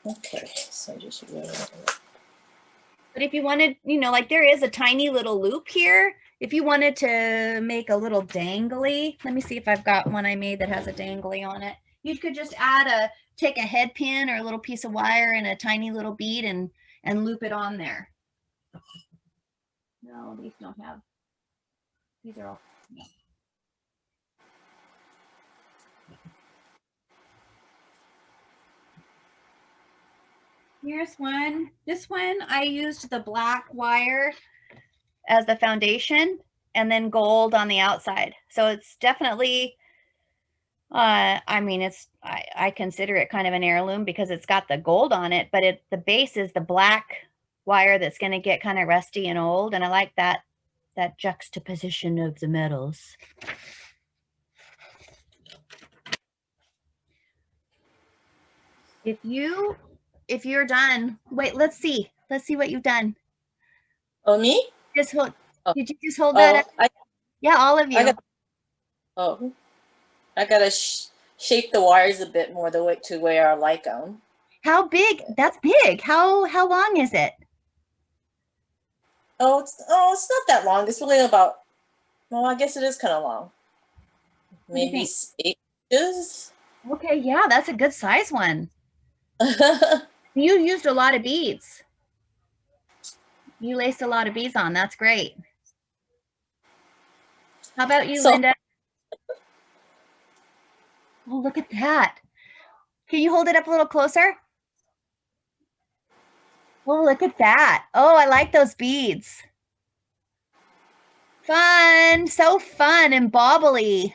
Okay, so just roll it up. But if you wanted, you know, like there is a tiny little loop here. If you wanted to make a little dangly, let me see if I've got one I made that has a dangly on it. You could just take a head pin or a little piece of wire and a tiny little bead and loop it on there. No, these don't have, these are all. No. Here's one. This one, I used the black wire as the foundation and then gold on the outside. So it's definitely, I mean, I consider it kind of an heirloom because it's got the gold on it, but the base is the black wire that's going to get kind of rusty and old. And I like that juxtaposition of the metals. If you're done, wait, let's see what you've done. Oh, me? Just hold. Oh. Did you just hold that up? Yeah, all of you. I gotta shape the wires a bit more the way to where I like them. How big? That's big. How long is it? Oh, it's not that long. It's really about, well, I guess it is kind of long. Maybe 8 inches. Okay, yeah, that's a good size one. You used a lot of beads. You laced a lot of beads on. That's great. How about you, Linda? Oh, look at that. Can you hold it up a little closer? Oh, look at that. Oh, I like those beads. Fun. So fun and bobbly.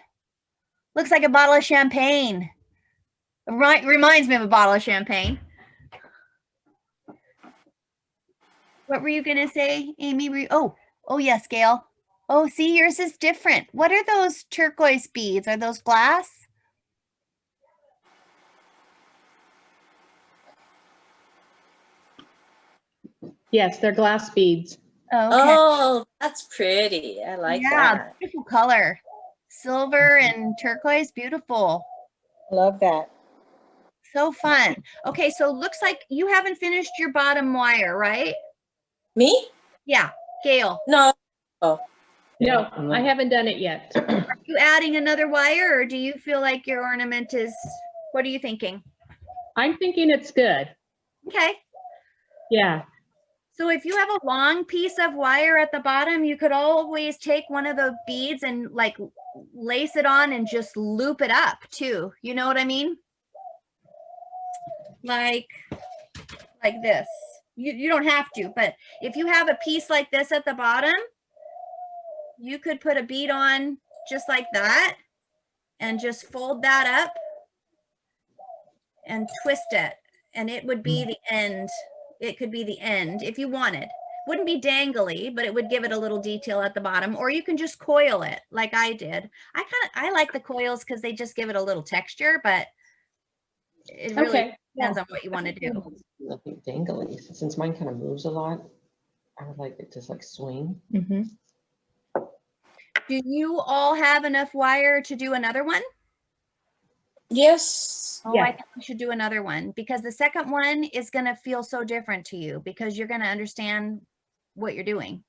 Looks like a bottle of champagne. Reminds me of a bottle of champagne. What were you going to say, Amy? Oh, yes, Gail. Oh, see, yours is different. What are those turquoise beads? Are those glass? Yes, they're glass beads. Oh, okay. Oh, that's pretty. I like that. Beautiful color. Silver and turquoise, beautiful. Love that. So fun. Okay, so looks like you haven't finished your bottom wire, right? Me? Yeah, Gail. No. Oh. No, I haven't done it yet. Are you adding another wire or do you feel like your ornament is, what are you thinking? I'm thinking it's good. Okay. Yeah. So if you have a long piece of wire at the bottom, you could always take one of the beads and like lace it on and just loop it up too. You know what I mean? Like this. You don't have to, but if you have a piece like this at the bottom, you could put a bead on just like that and just fold that up and twist it, and it would be the end. It could be the end if you wanted. Wouldn't be dangly, but it would give it a little detail at the bottom. Or you can just coil it like I did. I like the coils because they just give it a little texture, but it really Okay. depends on what you want to do. Nothing dangly. Since mine kind of moves a lot, I would like it to like swing. Mm-hmm. Do you all have enough wire to do another one? Yes. Oh, Yeah. I think we should do another one because the second one is going to feel so different to you because you're going to understand what you're doing.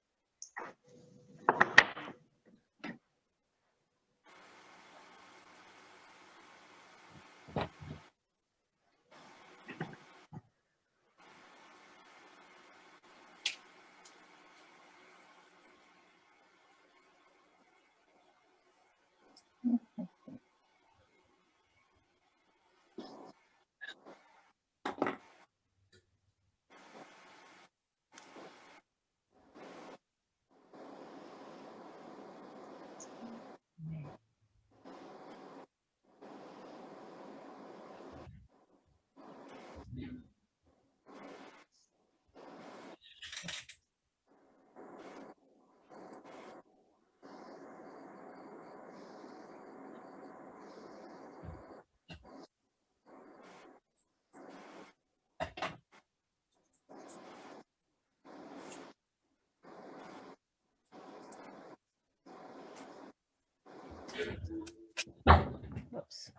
Whoops.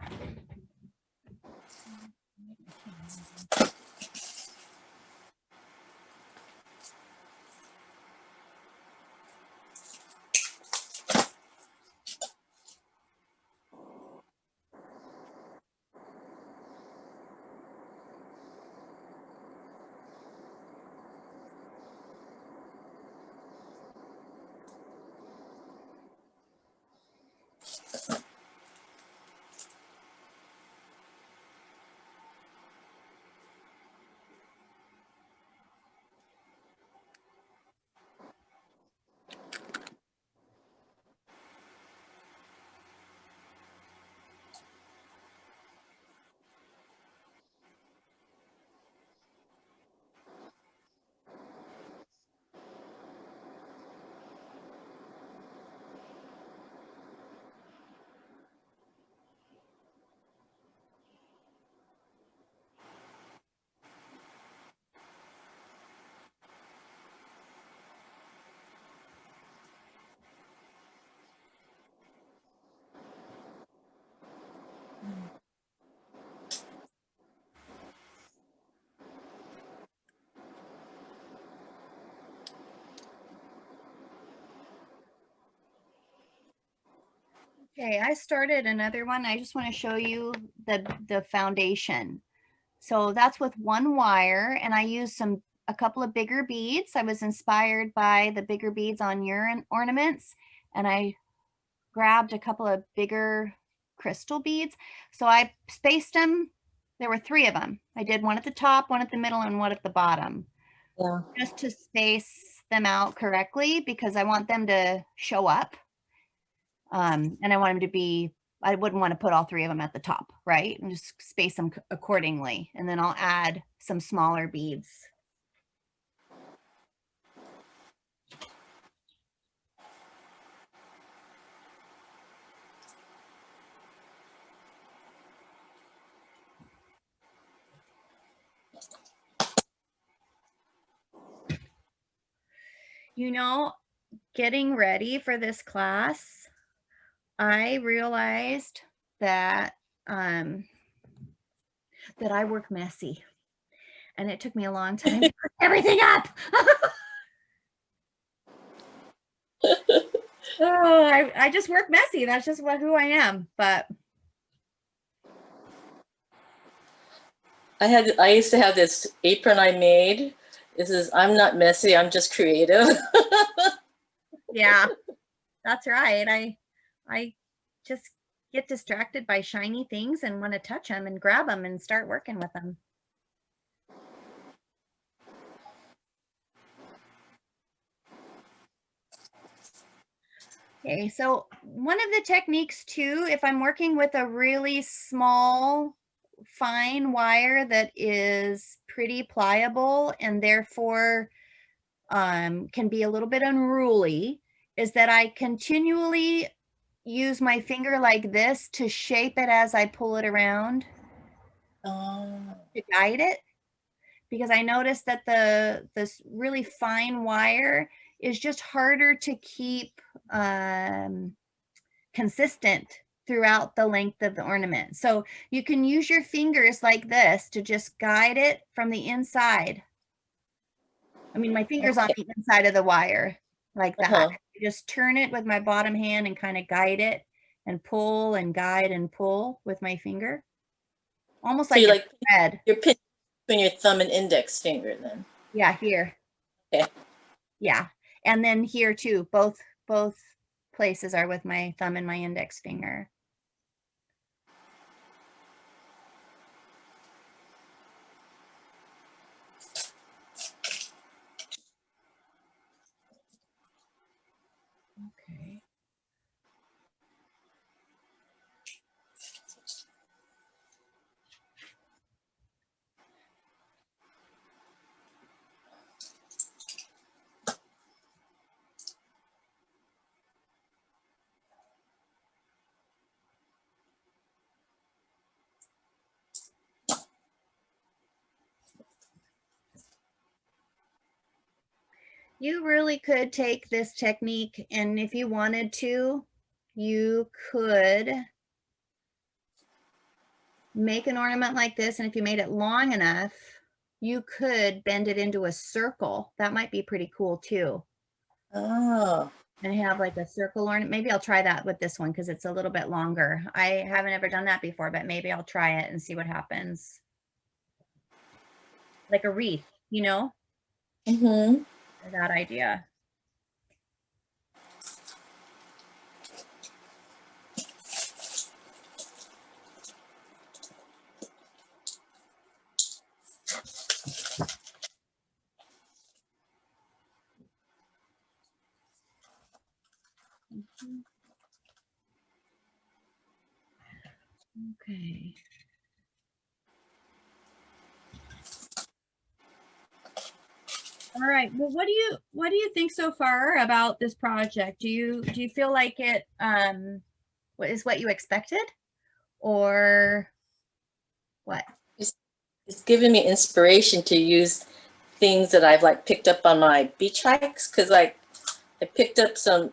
Okay, I started another one. I just want to show you the foundation. So that's with one wire, and I used a couple of bigger beads. I was inspired by the bigger beads on your ornaments, and I grabbed a couple of bigger crystal beads. So I spaced them. There were 3 of them. I did one at the top, one at the middle, and one at the bottom. Yeah. Just to space them out correctly because I want them to show up. And I want them to be, I wouldn't want to put all 3 of them at the top, right? And just space them accordingly. And then I'll add some smaller beads. You know, getting ready for this class, I realized that that I work messy, and it took me a long time to put everything up. Oh, I just work messy. That's just who I am. But I used to have this apron I made. I'm not messy, I'm just creative. Yeah, that's right. I just get distracted by shiny things and want to touch them and grab them and start working with them. Okay, so one of the techniques too, if I'm working with a really small, fine wire that is pretty pliable and therefore can be a little bit unruly, is that I continually use my finger like this to shape it as I pull it around to guide it. Because I noticed that this really fine wire is just harder to keep consistent throughout the length of the ornament. So you can use your fingers like this to just guide it from the inside. I mean, my finger's on the inside of the wire like that. I just turn it with my bottom hand and kind of guide it and pull and guide and pull with my finger. Almost So like a thread. You're pinching between your thumb and index finger then. Yeah, here. Okay. Yeah. And then here too, both places are with my thumb and my index finger. Okay. You really could take this technique, and if you wanted to, you could make an ornament like this, and if you made it long enough, you could bend it into a circle. That might be pretty cool too. Oh. And have like a circle ornament. Maybe I'll try that with this one because it's a little bit longer. I haven't ever done that before, but maybe I'll try it and see what happens. Like a wreath, you know? Mm-hmm. That idea. Okay. All right. Well, what do you think so far about this project? Do you feel like it is what you expected, or what? It's given me inspiration to use things that I've like picked up on my beach hikes, because like I picked up some,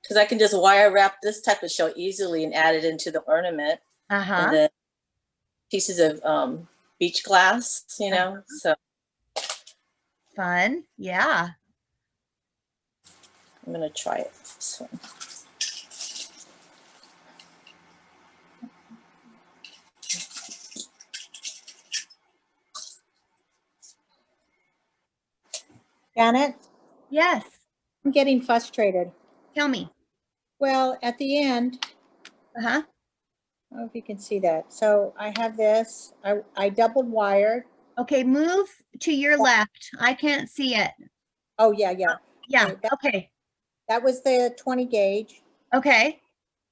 because I can just wire wrap this type of shell easily and add it into the ornament. And then pieces of beach glass, you know. So Fun. Yeah. I'm gonna try it. This one. Janet, Yes. I'm getting frustrated. Tell me. Well, at the end, Uh-huh. I don't know if you can see that. So I have this, I doubled wired. Okay, move to your left. I can't see it. Oh, yeah, yeah. Yeah. Okay, Okay. That was the 20 gauge. Okay.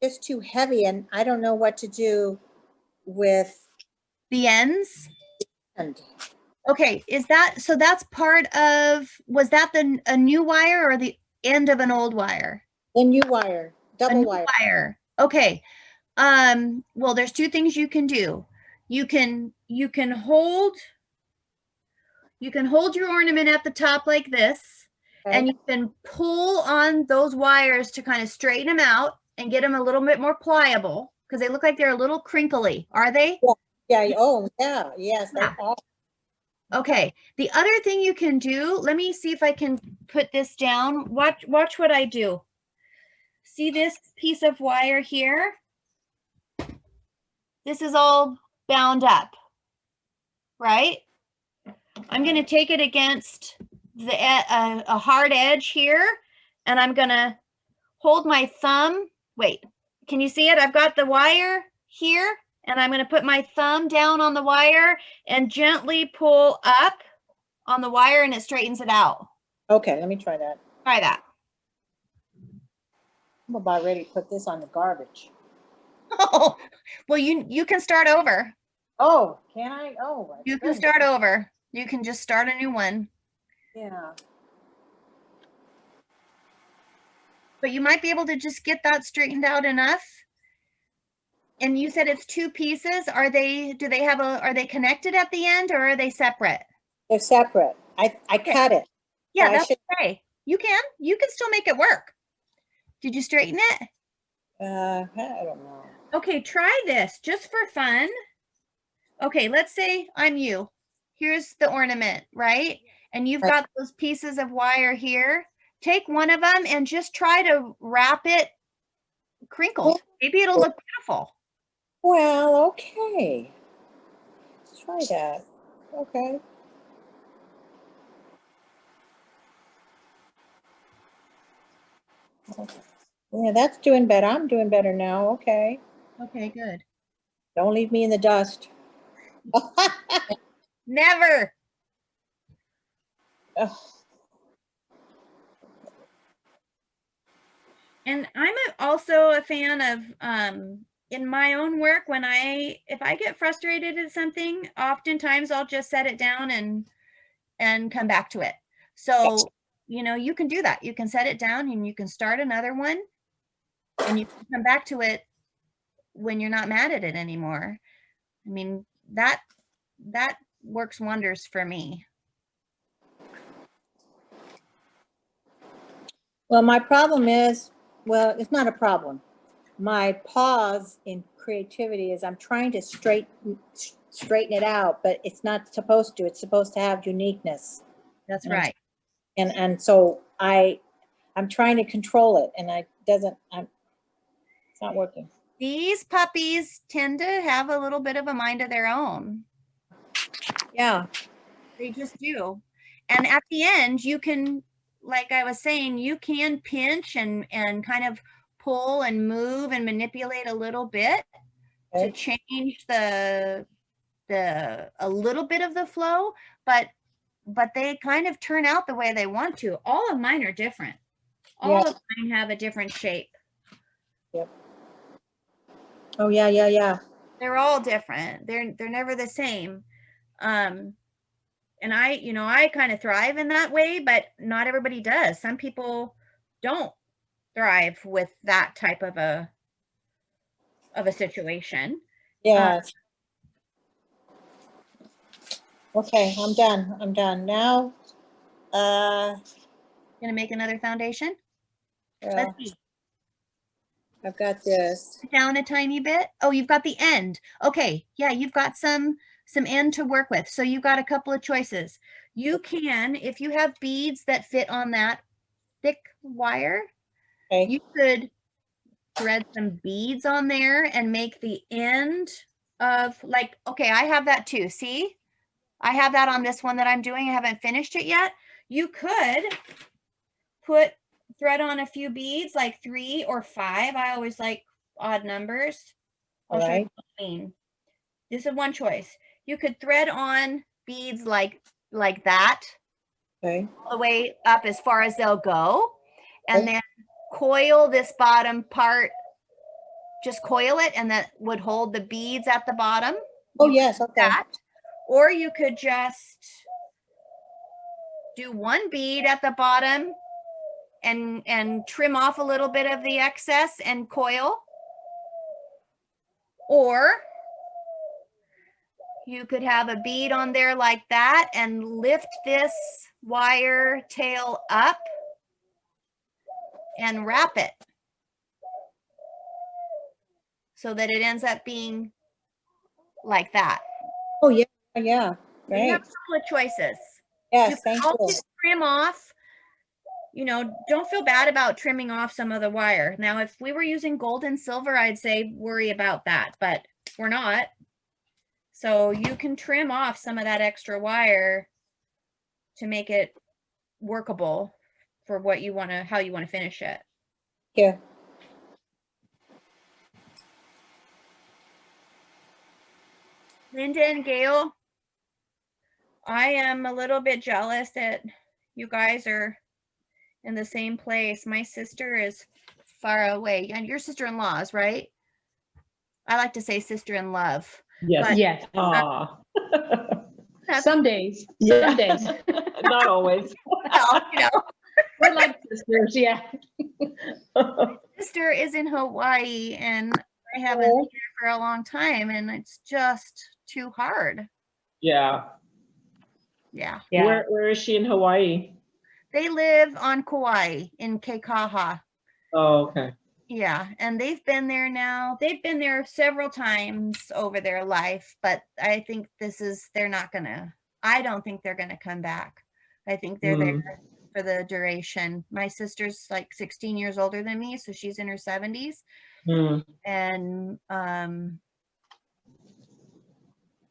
It's too heavy and I don't know what to do with. The ends. And Okay. Is that so? That's part of. Was that a new wire or the end of an old wire? the new wire, A double new wire. wire. Okay. Well, there's two things you can do. You can hold your ornament at the top like this, Okay. and you can pull on those wires to kind of straighten them out and get them a little bit more pliable because they look like they're a little crinkly. Are they? Yeah. Oh, yeah. Yes, they Yeah. are. Okay. The other thing you can do, let me see if I can put this down. Watch what I do. See this piece of wire here? This is all bound up, right? I'm going to take it against a hard edge here, and I'm going to hold my thumb. Wait, can you see it? I've got the wire here, and I'm going to put my thumb down on the wire and gently pull up on the wire, and it straightens it out. Okay, let me try that. Try that. I'm about ready to put this on the garbage. Oh, well, you can start over. Oh, can I? Oh, my You can goodness. start over. You can just start a new one. Yeah. But you might be able to just get that straightened out enough. And you said it's 2 pieces. Are they connected at the end, or are they separate? They're separate. I Okay. cut it. Yeah, So I that's okay. You can still make it work. Did you straighten it? I don't know. Okay, try this just for fun. Okay, let's say I'm you. Here's the ornament, right? And you've got those pieces of wire here. Take one of them and just try to wrap it crinkled. Maybe it'll look beautiful. Well, okay. Let's try that. Okay. Yeah, that's doing better. I'm doing better now. Okay. Okay, good. Don't leave me in the dust. Never. Ugh. And I'm also a fan of in my own work, if I get frustrated at something, oftentimes I'll just set it down and come back to it. So, you can do that. You can set it down and you can start another one, and you can come back to it when you're not mad at it anymore. I mean, that works wonders for me. Well, my problem is, well, it's not a problem. My pause in creativity is I'm trying to straighten it out, but it's not supposed to. It's supposed to have uniqueness. That's And right. And so I'm trying to control it, and it's not working. These puppies tend to have a little bit of a mind of their own. Yeah. They just do. And at the end, you can, like I was saying, you can pinch and kind of pull and move and manipulate a little bit to change a little bit of the flow, but they kind of turn out the way they want to. All of mine are different. All of mine have a different shape. Yep. Oh, yeah. They're all different. They're never the same. And I kind of thrive in that way, but not everybody does. Some people don't thrive with that type of a situation. Yeah. Okay, I'm done. Now, Gonna make another foundation. yeah, Let's see. I've got this. Down a tiny bit. Oh, you've got the end. Okay, yeah, you've got some end to work with. So you've got a couple of choices. You can, if you have beads that fit on that thick wire, Okay. you could thread some beads on there and make the end of, like, okay, I have that too. See, I have that on this one that I'm doing. I haven't finished it yet. You could thread on a few beads, like 3 or 5. I always like odd numbers. I'll show you what I mean. This is one choice. You could thread on beads like that, Okay. all the way up as far as they'll go, and then coil this bottom part. Just coil it, and that would hold the beads at the bottom. Oh, yes, okay. That. Or you could just do one bead at the bottom and trim off a little bit of the excess and coil. Or you could have a bead on there like that and lift this wire tail up and wrap it so that it ends up being like that. Oh, yeah. Right. You have a couple of choices. Yes, thank you. Also trim off, don't feel bad about trimming off some of the wire. Now, if we were using gold and silver, I'd say worry about that, but we're not. So you can trim off some of that extra wire to make it workable for what you want to, how you want to finish it. Yeah. Linda and Gail, I am a little bit jealous that you guys are in the same place. My sister is far away, and your sister-in-laws, right? I like to say sister-in-love. Yes. But Yes, Aw. that's, some days, Yeah. some days. Not always. well, you know, We're like sisters, yeah. sister is in Hawaii, and I haven't Oh. seen her for a long time, and it's just too hard. Yeah. Yeah. Yeah. Where is she in Hawaii? They live on Kauai in Keikaha. Oh, okay. Yeah, and they've been there now. They've been there several times over their life, but I think they're not gonna, I don't think they're gonna come back. I think they're there for the duration. My sister's like 16 years older than me, so she's in her 70s. Mm. And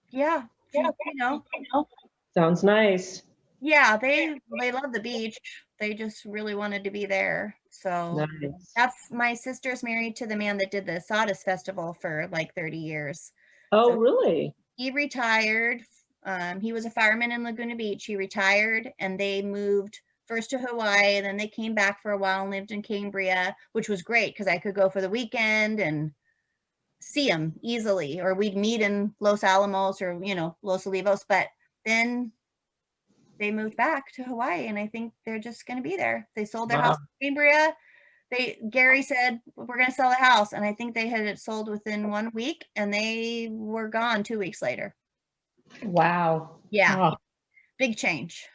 yeah, you know, Sounds nice. yeah, they love the beach. They just really wanted to be there. So Nice. that's, my sister's married to the man that did the Sawdust Festival for like 30 years. Oh, So really? he retired. He was a fireman in Laguna Beach. He retired, and they moved first to Hawaii, and then they came back for a while and lived in Cambria, which was great because I could go for the weekend and see him easily, or we'd meet in Los Alamos or, you know, Los Olivos. But then they moved back to Hawaii, and I think they're just going to be there. They sold their house in Cambria. Gary said, we're going to sell the house. And I think they had it sold within 1 week, and they were gone 2 weeks later. Wow. Yeah. Oh, Big change.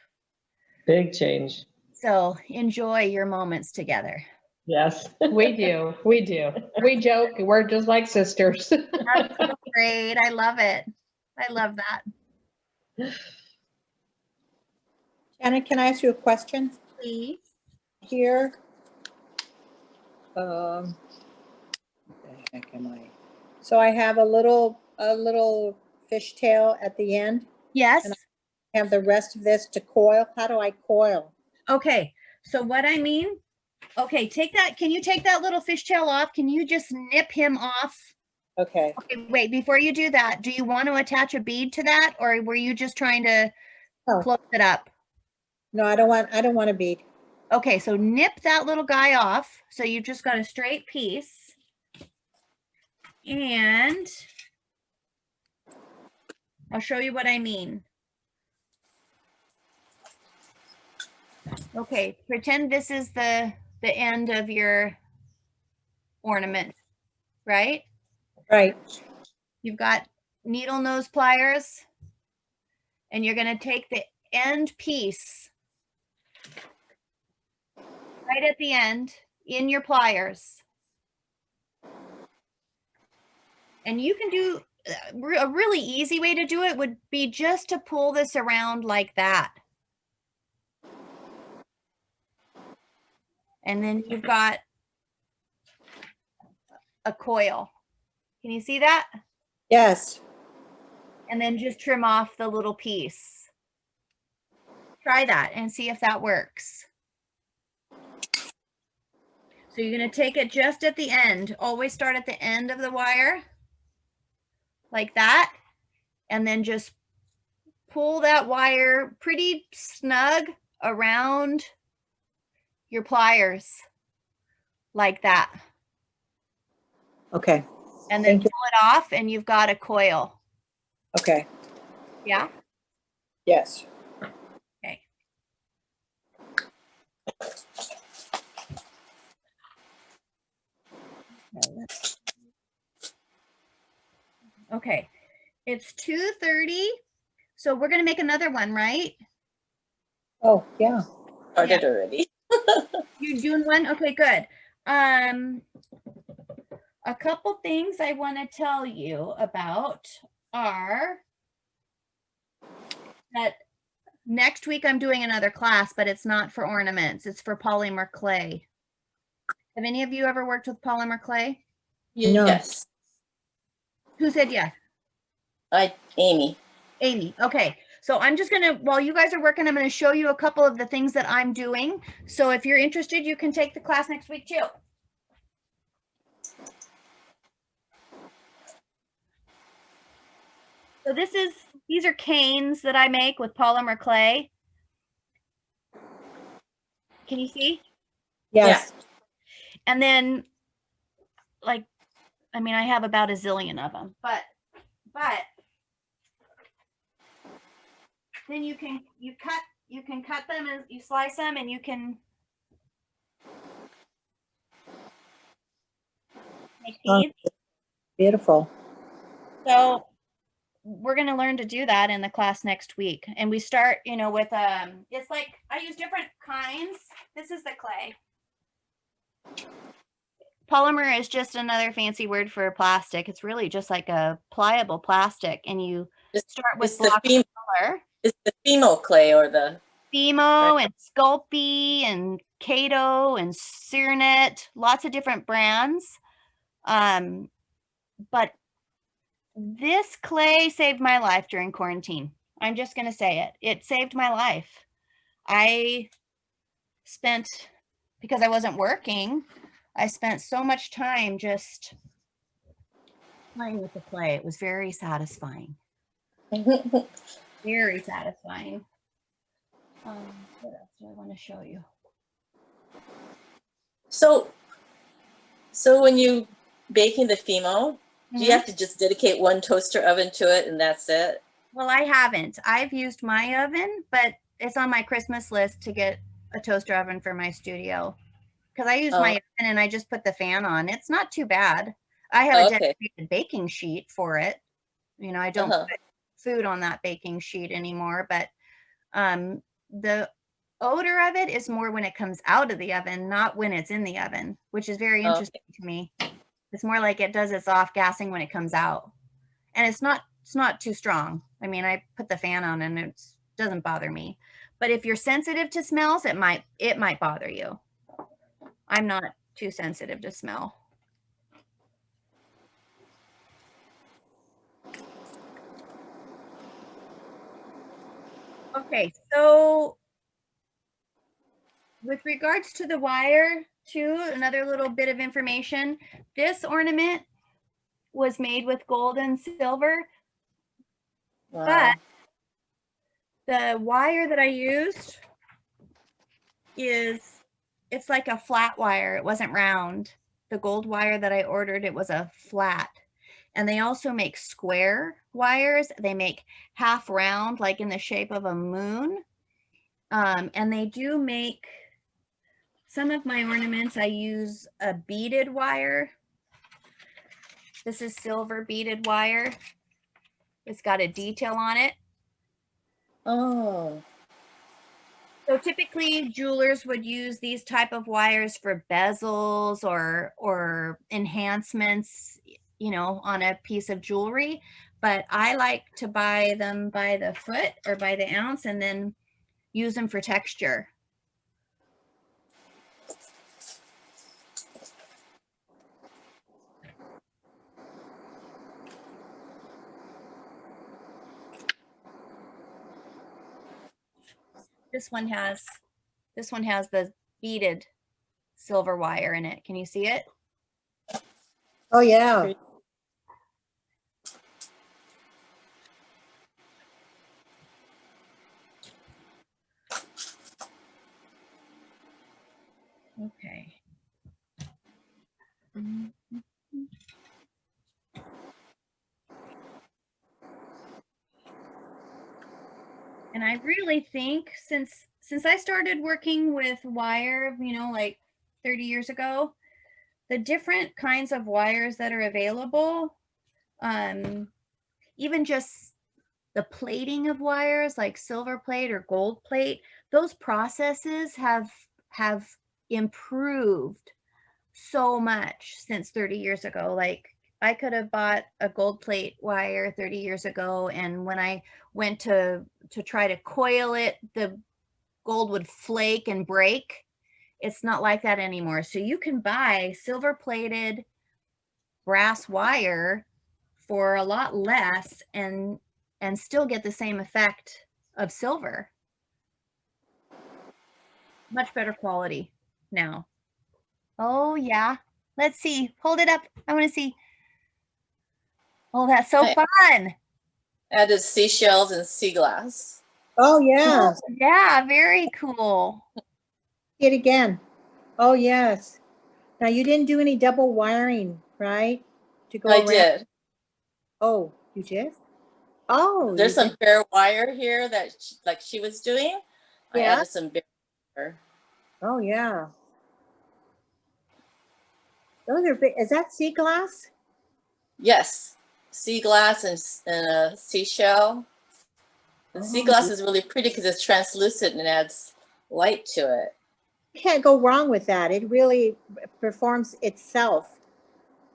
Big change. So enjoy your moments together. Yes. we do. We do. We joke. We're just like sisters. That's so great. I love it. I love that. Janet, can I ask you a question? Please. Here. What the heck am I? So I have a little fishtail at the end. Yes. And I have the rest of this to coil. How do I coil? Okay. So what I mean, okay, take that. Can you take that little fishtail off? Can you just nip him off? Okay. Okay, wait, before you do that, do you want to attach a bead to that, or were you just trying to Oh. close it up? No, I don't want a bead. Okay, so nip that little guy off. So you've just got a straight piece. And I'll show you what I mean. Okay, pretend this is the end of your ornament, right? Right. You've got needle nose pliers, and you're going to take the end piece right at the end in your pliers. And you can do a really easy way to do it would be just to pull this around like that. And then you've got a coil. Can you see that? Yes. And then just trim off the little piece. Try that and see if that works. So you're going to take it just at the end. Always start at the end of the wire, like that. And then just pull that wire pretty snug around your pliers, like that. Okay. And then Thank you. pull it off, and you've got a coil. Okay. Yeah? Yes. Okay. Okay. It's 2:30. So we're going to make another one, right? Oh, yeah. Started already. You're doing one? Okay, good. A couple things I want to tell you about are that next week I'm doing another class, but it's not for ornaments. It's for polymer clay. Have any of you ever worked with polymer clay? No. Yes. Who said yes? Amy. Amy. Okay. So I'm just gonna, while you guys are working, I'm gonna show you a couple of the things that I'm doing. So if you're interested, you can take the class next week too. So these are canes that I make with polymer clay. Can you see? Yes. And then, like, I mean, I have about a zillion of them, but then you can cut them and you slice them and you can make Oh. teeth. Beautiful. So we're going to learn to do that in the class next week. And we start, you know, with, it's like, I use different kinds. This is the clay. Polymer is just another fancy word for plastic. It's really just like a pliable plastic. And you start with blocks of color. It's the Fimo clay or the Fimo right. and Sculpey and Kato and Searnet, lots of different brands. But this clay saved my life during quarantine. I'm just going to say it. It saved my life. I spent, because I wasn't working, I spent so much time just playing with the clay. It was very satisfying. Very satisfying. What else do I want to show you? So when you baking the Fimo, do you have to just dedicate one toaster oven to it and that's it? Well, I haven't. I've used my oven, but it's on my Christmas list to get a toaster oven for my studio. Because I use my oven and I just put the fan on. It's not too bad. I have a dedicated baking sheet for it. You know, I don't put food on that baking sheet anymore, but the odor of it is more when it comes out of the oven, not when it's in the oven, which is very interesting to me. It's more like it does its off gassing when it comes out. And it's not too strong. I mean, I put the fan on and it doesn't bother me. But if you're sensitive to smells, it might bother you. I'm not too sensitive to smell. Okay, so with regards to the wire, too, another little bit of information. This ornament was made with gold and silver. Wow. But the wire that I used it's like a flat wire. It wasn't round. The gold wire that I ordered, it was a flat. And they also make square wires. They make half round, like in the shape of a moon. And they do make some of my ornaments. I use a beaded wire. This is silver beaded wire. It's got a detail on it. Oh. So typically jewelers would use these type of wires for bezels or enhancements, you know, on a piece of jewelry. But I like to buy them by the foot or by the ounce and then use them for texture. This one has the beaded silver wire in it. Can you see it? Oh, yeah. Okay. And I really think since I started working with wire, you know, like 30 years ago, the different kinds of wires that are available, even just the plating of wires like silver plate or gold plate, those processes have improved so much since 30 years ago. Like I could have bought a gold plate wire 30 years ago, and when I went to try to coil it, the gold would flake and break. It's not like that anymore. So you can buy silver plated brass wire for a lot less and still get the same effect of silver. Much better quality now. Oh yeah. Let's see. Hold it up. I want to see. Oh, that's so I fun. added seashells and sea glass. Oh, yeah. Yeah, very cool. See it again. Oh, yes. Now, you didn't do any double wiring, right? To go I around. did. Oh, you did? Oh, There's you some did. bare wire here that like she was doing. I Yeah. added some bare wire. Oh, yeah. Those are big. Is that sea glass? Yes, sea glass and a seashell. The sea Oh, glass is really pretty because it's translucent and adds light to it. you can't go wrong with that. It really performs itself.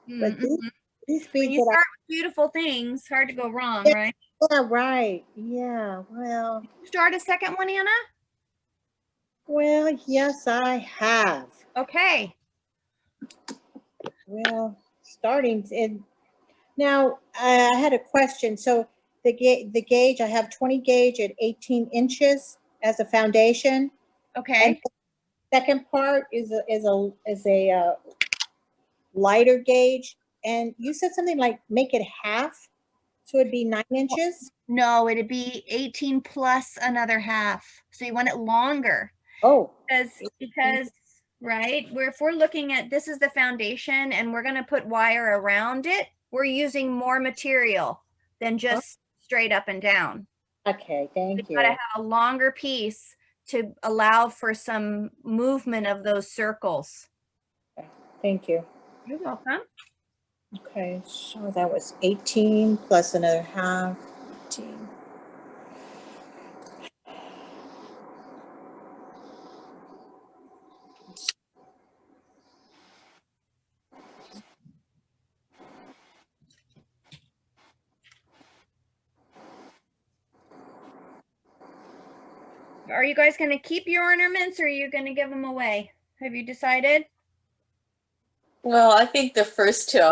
But these When beads you that start with beautiful things, hard to go wrong, Yeah. right? yeah, right. Yeah. Start a second one, Anna? Well, yes, I have. Okay. Well, starting in now, I had a question. So the gauge, I have 20 gauge at 18 inches as a foundation. Okay. And the second part is a lighter gauge. And you said something like make it half, so it'd be 9 inches. No, it'd be 18 plus another half. So you want it longer. Oh, Because right, if we're looking at this is the foundation and we're going to put wire around it, we're using more material than just straight up and down. okay. Thank We've you. got to have a longer piece to allow for some movement of those circles. Thank you. You're welcome. Okay, so that was 18 plus another half. 18. Are you guys going to keep your ornaments or are you going to give them away? Have you decided? Well, I think the first two,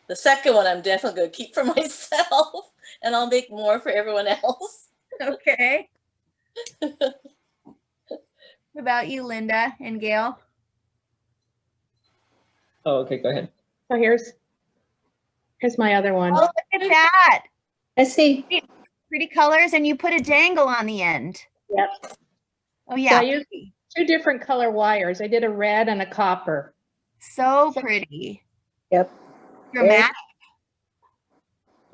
the second one, I'm definitely going to keep for myself, and I'll make more for everyone else. Okay. What about you, Linda and Gail? Oh, okay, go ahead. So here's my other one. Oh, look at that. Let's see. Pretty colors, and you put a dangle on the end. Yep. Oh, So yeah. I used 2 different color wires. I did a red and a copper. So pretty. Yep. Dramatic.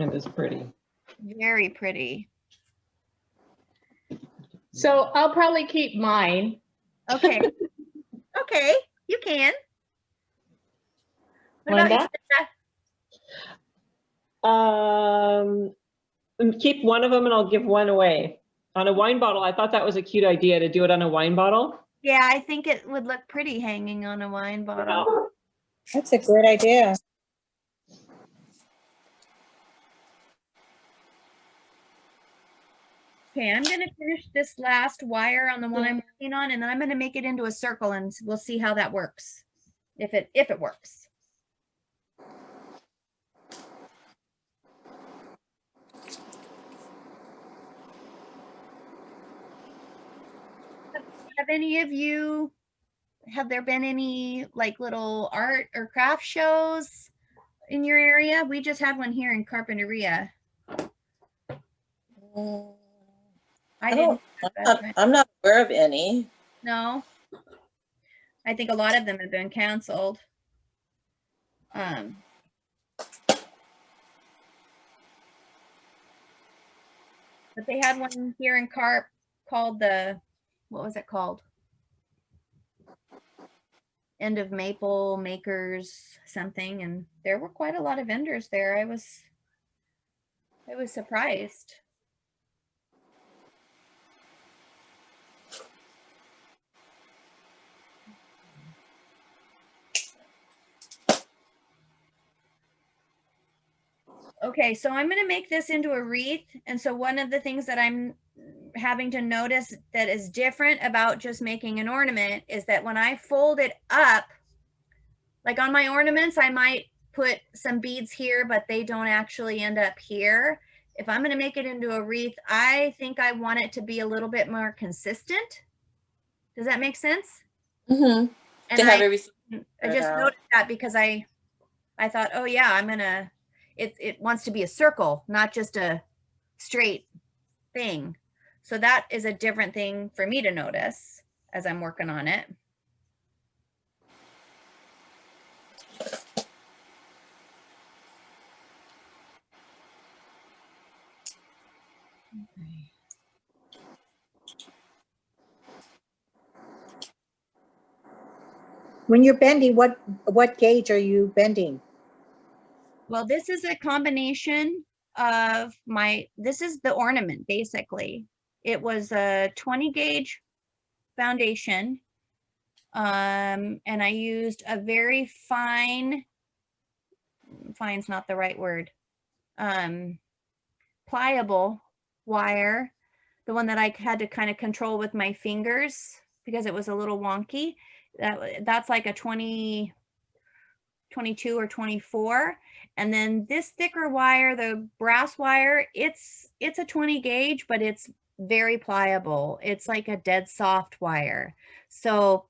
It is pretty. Very pretty. So I'll probably keep mine. Okay. Okay, you can. What about you, Linda? Keep one of them and I'll give one away. On a wine bottle, I thought that was a cute idea to do it on a wine bottle. Yeah, I think it would look pretty hanging on a wine bottle. That's a great idea. Okay, I'm going to finish this last wire on the one I'm working on, and then I'm going to make it into a circle, and we'll see how that works. If it works. Have any of you, have there been any like little art or craft shows in your area? We just had one here in Carpinteria. I'm not aware of any. No, I think a lot of them have been canceled. But they had one here in Carp called what was it called? End of Maple Makers something, and there were quite a lot of vendors there. I was surprised. Okay, so I'm going to make this into a wreath. And so one of the things that I'm having to notice that is different about just making an ornament is that when I fold it up, like on my ornaments, I might put some beads here, but they don't actually end up here. if I'm going to make it into a wreath, I think I want it to be a little bit more consistent. Does that make sense? Mm-hmm. And To have everything I just out. noticed that because I thought, oh yeah, it wants to be a circle, not just a straight thing. So that is a different thing for me to notice as I'm working on it. When you're bending, what gauge are you bending? Well, this is a combination of this is the ornament basically. It was a 20 gauge foundation. And I used a very fine's not the right word, pliable wire, the one that I had to kind of control with my fingers because it was a little wonky. That's like a 20, 22 or 24. And then this thicker wire, the brass wire, it's a 20 gauge, but it's very pliable. It's like a dead soft wire. So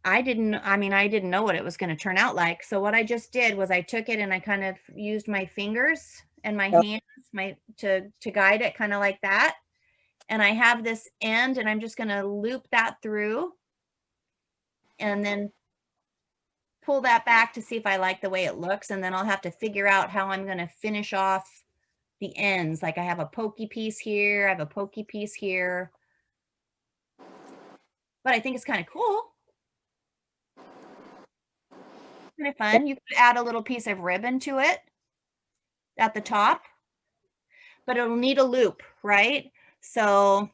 I didn't know what it was going to turn out like. So what I just did was I took it and I kind of used my fingers and my hands to guide it kind of like that. And I have this end and I'm just going to loop that through and then pull that back to see if I like the way it looks. And then I'll have to figure out how I'm going to finish off the ends. Like I have a pokey piece here. I have a pokey piece here. But I think it's kind of cool. Kind of fun. You could add a little piece of ribbon to it at the top, but it'll need a loop, right? So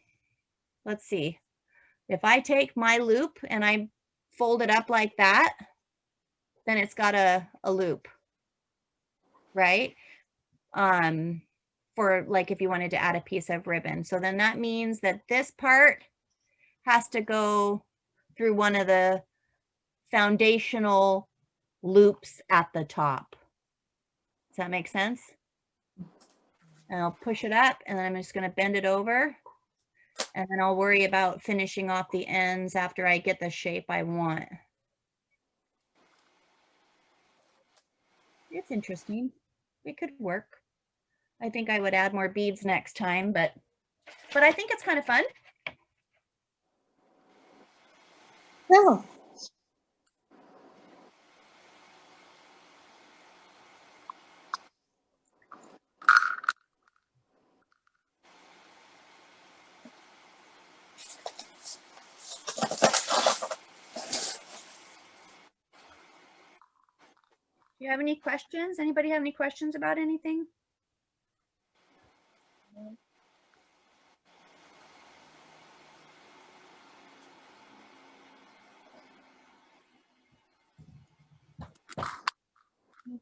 let's see. If I take my loop and I fold it up like that, then it's got a loop, right? For like if you wanted to add a piece of ribbon. So then that means that this part has to go through one of the foundational loops at the top. Does that make sense? And I'll push it up and then I'm just going to bend it over and then I'll worry about finishing off the ends after I get the shape I want. It's interesting. It could work. I think I would add more beads next time, but I think it's kind of fun. No. Do you have any questions? Anybody have any questions about anything?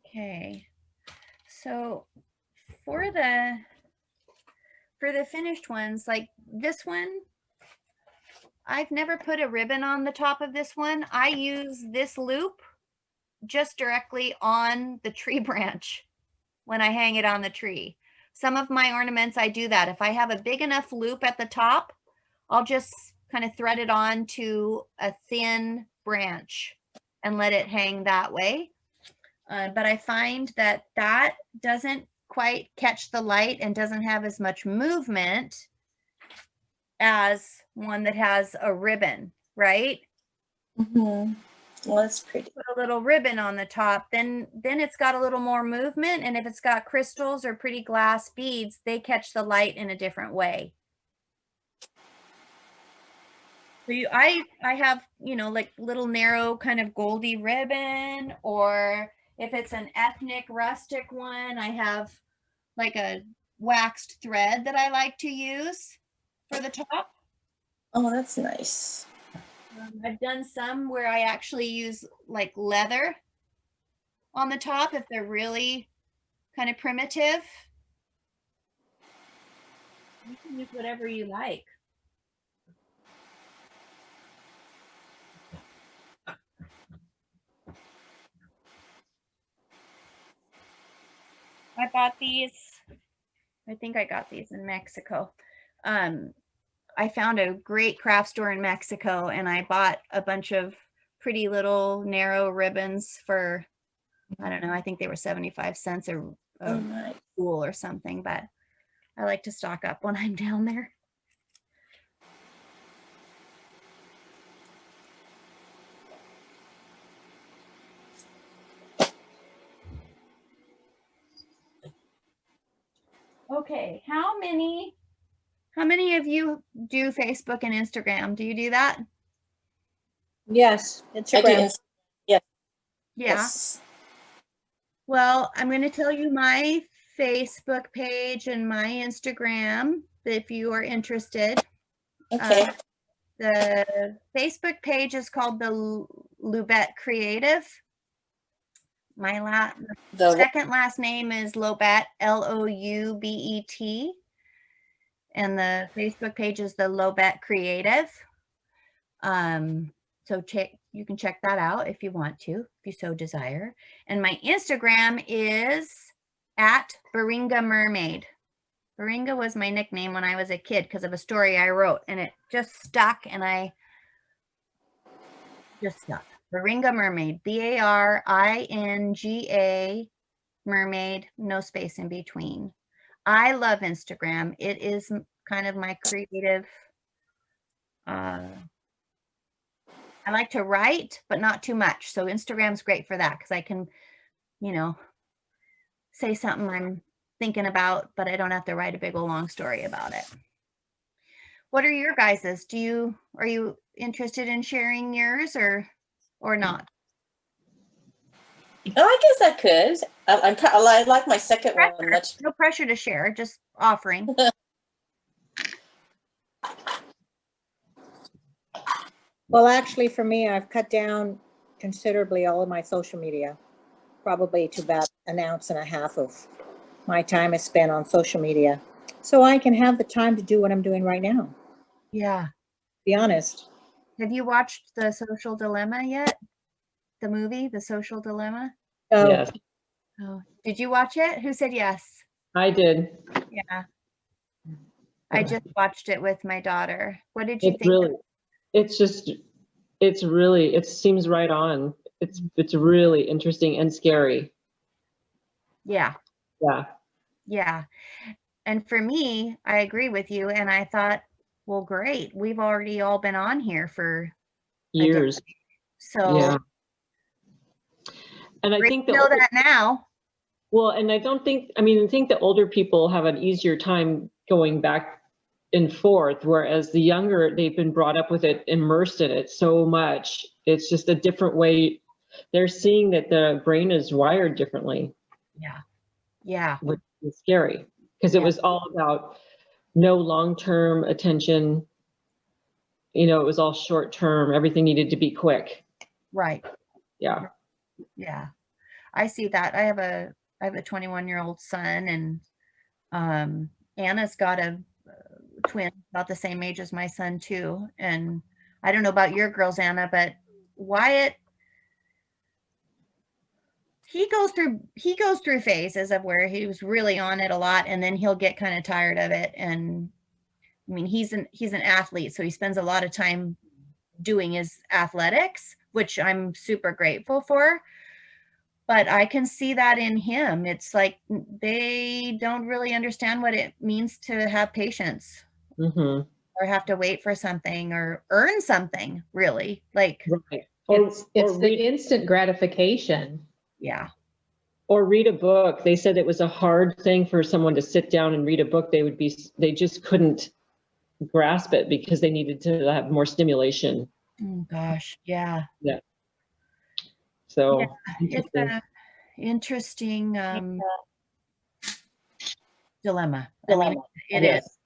Okay, so for the finished ones, like this one, I've never put a ribbon on the top of this one. I use this loop just directly on the tree branch when I hang it on the tree. Some of my ornaments, I do that. If I have a big enough loop at the top, I'll just kind of thread it on to a thin branch and let it hang that way. But I find that that doesn't quite catch the light and doesn't have as much movement as one that has a ribbon, right? Mm-hmm. Well, that's pretty. Put a little ribbon on the top, then it's got a little more movement, and if it's got crystals or pretty glass beads, they catch the light in a different way. So I have, you know, like little narrow kind of goldy ribbon, or if it's an ethnic rustic one, I have like a waxed thread that I like to use for the top. Oh, that's nice. I've done some where I actually use like leather on the top if they're really kind of primitive. You can use whatever you like. I bought these. I think I got these in Mexico. I found a great craft store in Mexico, and I bought a bunch of pretty little narrow ribbons for, I don't know, I think they were 75 cents a Oh, nice. spool or something, but I like to stock up when I'm down there. Okay, how many of you do Facebook and Instagram? Do you do that? Yes, I do. Instagram. Yes. Yeah. Yes. Well, I'm going to tell you my Facebook page and my Instagram if you are interested. Okay. The Facebook page is called the Loubet Creative. My The second last name is Loubet, Loubet. And the Facebook page is the Loubet Creative. So you can check that out if you want to, if you so desire. And my Instagram is at Baringa Mermaid. Baringa was my nickname when I was a kid because of a story I wrote, and it just stuck, and I just stuck. Baringa Mermaid, Baringa Mermaid, no space in between. I love Instagram. It is kind of my creative. I like to write, but not too much. So Instagram's great for that because I can, you know, say something I'm thinking about, but I don't have to write a big old long story about it. What are your guys's? Are you interested in sharing yours or not? Oh, I guess I could. I like my second one much. No pressure to share, just offering. Well, actually, for me, I've cut down considerably all of my social media, probably to about an ounce and a half of my time is spent on social media. So I can have the time to do what I'm doing right now, Yeah. be honest. Have you watched The Social Dilemma yet? The movie, The Social Dilemma? So Yes, Oh, did you watch it? Who said yes? I did. Yeah. I just watched it with my daughter. What did you It's think? really, it seems right on. It's really interesting and scary. Yeah. Yeah. Yeah. And for me, I agree with you. And I thought, well, great. We've already all been on here for a day. Years. So Yeah. And I great think to know that now. well, and I think the older people have an easier time going back and forth, whereas the younger, they've been brought up with it, immersed in it so much. It's just a different way. They're seeing that the brain is wired differently. Yeah. Yeah. Which is scary because it was all about no long-term attention. It was all short-term. Everything needed to be quick. Right. Yeah. Yeah. I see that. I have a 21-year-old son, and Anna's got a twin about the same age as my son too. And I don't know about your girls, Anna, but Wyatt, he goes through phases of where he was really on it a lot, and then he'll get kind of tired of it. And I mean, he's an athlete, so he spends a lot of time doing his athletics, which I'm super grateful for. But I can see that in him. It's like they don't really understand what it means to have patience. Mm-hmm. Or have to wait for something or earn something, really. Like, right. It's the instant gratification. Yeah. Or read a book. They said it was a hard thing for someone to sit down and read a book. They just couldn't grasp it because they needed to have more stimulation. Oh gosh. Yeah. Yeah. So Yeah, it's an interesting dilemma. I mean, it is.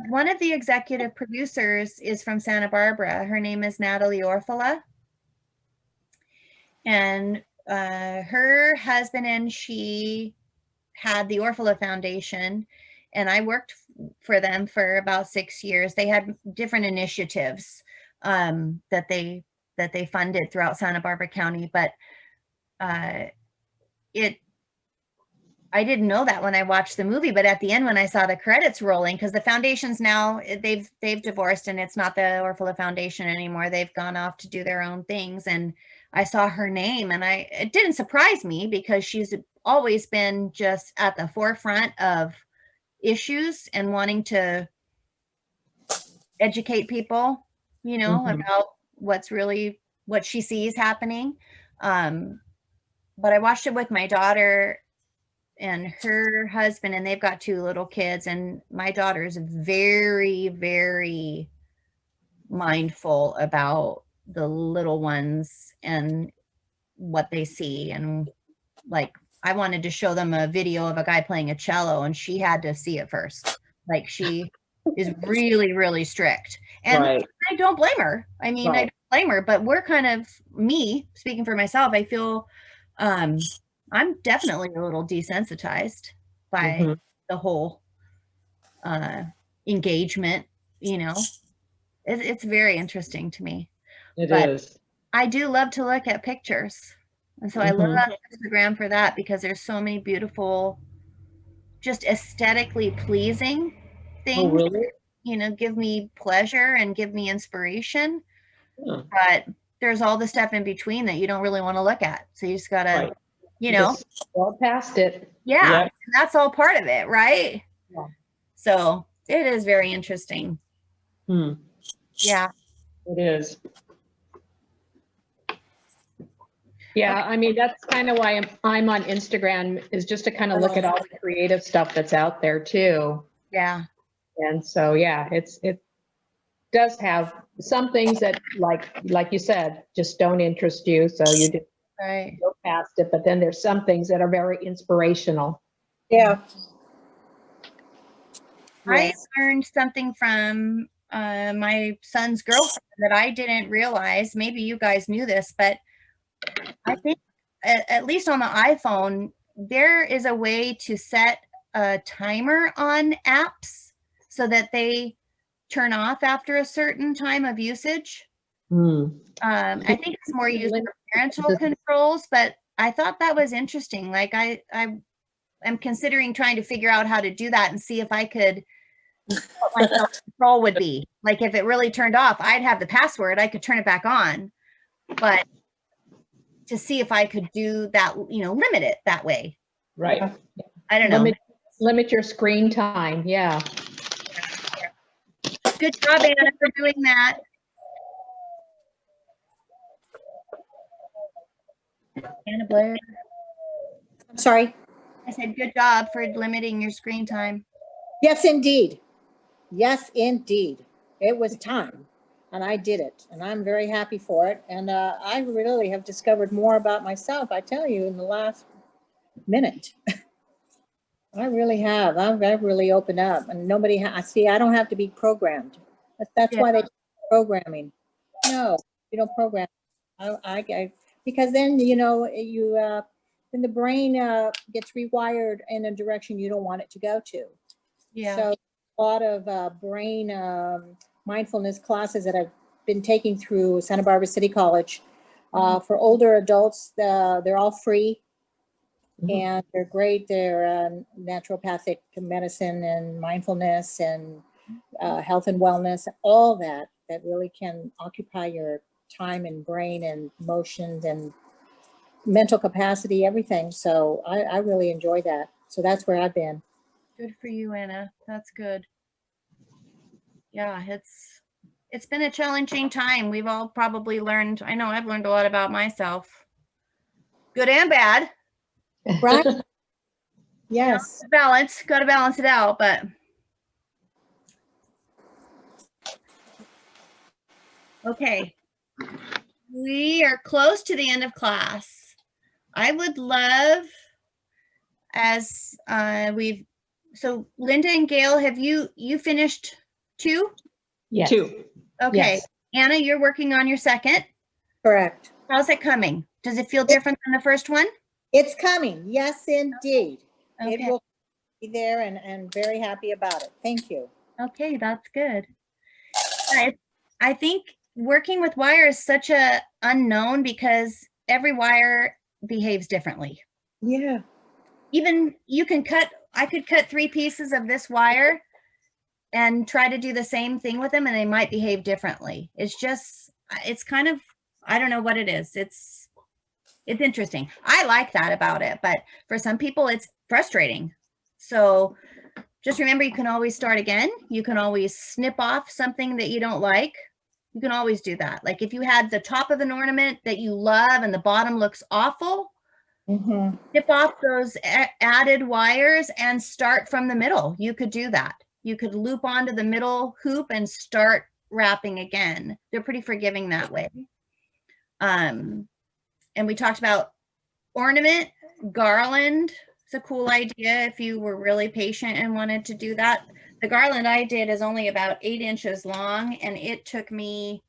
One of the executive producers is from Santa Barbara. Her name is Natalie Orfala. And her husband and she had the Orfala Foundation, and I worked for them for about 6 years. They had different initiatives that they funded throughout Santa Barbara County, but I didn't know that when I watched the movie, but at the end when I saw the credits rolling, because the foundations now they've divorced and it's not the Orphala Foundation anymore. They've gone off to do their own things, and I saw her name, and it didn't surprise me because she's always been just at the forefront of issues and wanting to educate people, about what she sees happening. But I watched it with my daughter and her husband, and they've got 2 little kids, and my daughter is very, very mindful about the little ones and what they see. And like, I wanted to show them a video of a guy playing a cello, and she had to see it first. Like, she is really, really strict. And Right. I don't blame her. I mean, I Right. don't blame her, but we're kind of, me speaking for myself, I feel I'm definitely a little desensitized by Mhm. the whole engagement, it's very interesting to me. It But is. I do love to look at pictures. And so I look Mhm. on Instagram for that because there's so many beautiful, just aesthetically pleasing Oh, things, really? give me pleasure and give me inspiration. Yeah. But there's all the stuff in between that you don't really want to look at. So you just gotta, Right. Just well past it. yeah, Yep. and that's all part of it, right? Yeah. So it is very interesting. Hmm. Yeah. It is. Yeah, I mean, that's kind of why I'm on Instagram, is just to kind of look at all the creative stuff that's out there too. Yeah. And so, yeah, it does have some things that, like you said, just don't interest you. So you just Right. go past it. But then there's some things that are very inspirational. Yeah. I learned something from my son's girlfriend that I didn't realize. Maybe you guys knew this, but I think at least on the iPhone, there is a way to set a timer on apps so that they turn off after a certain time of usage. Hmm. I think it's more used for parental controls, but I thought that was interesting. Like, I am considering trying to figure out how to do that and see if I could, what my self-control would be. Like, if it really turned off, I'd have the password, I could turn it back on, but to see if I could do that, limit it that way. Right. I don't know. Limit your screen time. Yeah. Good job, Anna, for doing that. Anna Blair. I'm sorry. I said, good job for limiting your screen time. Yes, indeed. Yes, indeed. It was time, and I did it, and I'm very happy for it. And I really have discovered more about myself, I tell you, in the last minute. I really have. I've really opened up, and I see. I don't have to be programmed. That's why they do programming. No, you don't program. Because then then the brain gets rewired in a direction you don't want it to go to. Yeah. So a lot of brain mindfulness classes that I've been taking through Santa Barbara City College for older adults. They're all free. And they're great. They're naturopathic medicine and mindfulness and health and wellness, all that really can occupy your time and brain and emotions and mental capacity, everything. So I really enjoy that. So that's where I've been. Good for you, Anna. That's good. Yeah, it's been a challenging time. We've all probably learned, I know I've learned a lot about myself. Good and bad. Right? Yes. Got to balance it out, but okay. We are close to the end of class. I would love, as so Linda and Gail, have you finished 2? Yes. 2. Okay. Yes. Anna, you're working on your second. Correct. How's it coming? Does it feel different than the first one? It's coming. Yes, indeed. Okay. It will be there, and very happy about it. Thank you. Okay, that's good. I think working with wire is such a unknown because every wire behaves differently. Yeah. even you can cut, I could cut 3 pieces of this wire and try to do the same thing with them and they might behave differently. It's just, it's kind of, I don't know what it is. It's interesting. I like that about it, but for some people it's frustrating. So just remember, you can always start again. You can always snip off something that you don't like. You can always do that. Like if you had the top of an ornament that you love and the bottom looks awful, snip off those added wires and start from the middle. You could do that. You could loop onto the middle hoop and start wrapping again. They're pretty forgiving that way. And we talked about ornament, garland. It's a cool idea if you were really patient and wanted to do that. The garland I did is only about 8 inches long, and it took me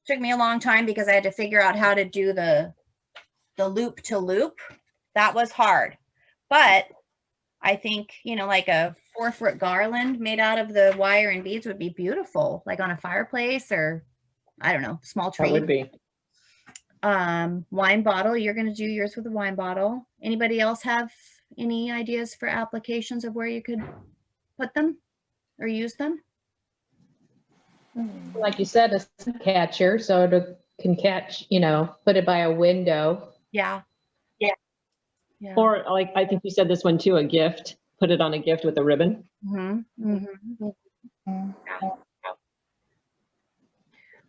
a long time because I had to figure out how to do the loop to loop. That was hard, but I think, you know, like a 4-foot garland made out of the wire and beads would be beautiful, like on a fireplace or I don't know, small tree. That would be. Wine bottle, you're going to do yours with a wine bottle. Anybody else have any ideas for applications of where you could put them or use them? Like you said, a sun catcher, so it can catch, you know, put it by a window. Yeah. Or like, I think you said this one too, a gift, put it on a gift with a ribbon.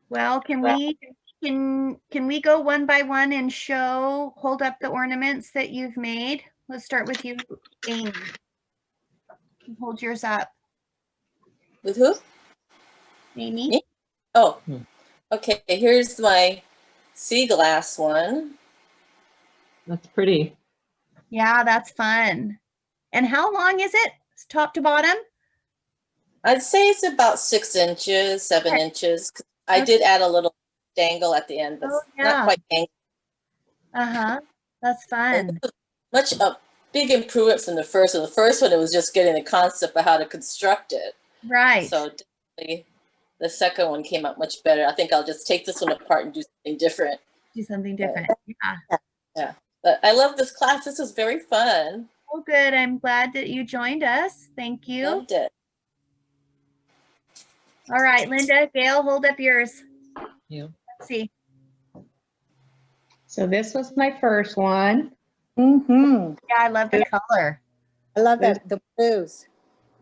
Well, can we go one by one and hold up the ornaments that you've made? Let's start with you, Amy. Hold yours up. With who? Amy? Me? Oh, okay. Here's my sea glass one. That's pretty. Yeah, that's fun. And how long is it? Top to bottom? I'd say it's about 6 inches, 7 inches. I did add a little dangle at the end, but not quite dangle. That's fun. Much a big improvement from the first one. The first one, it was just getting the concept of how to construct it. Right. So definitely the second one came out much better. I think I'll just take this one apart and do something different. Yeah. But I love this class. This was very fun. Oh, good. I'm glad that you joined us. Thank you. Loved it. All right, Linda, Gail, hold up yours. Yeah. Let's see. So this was my first one. Yeah, I love the color. I love that, the blues.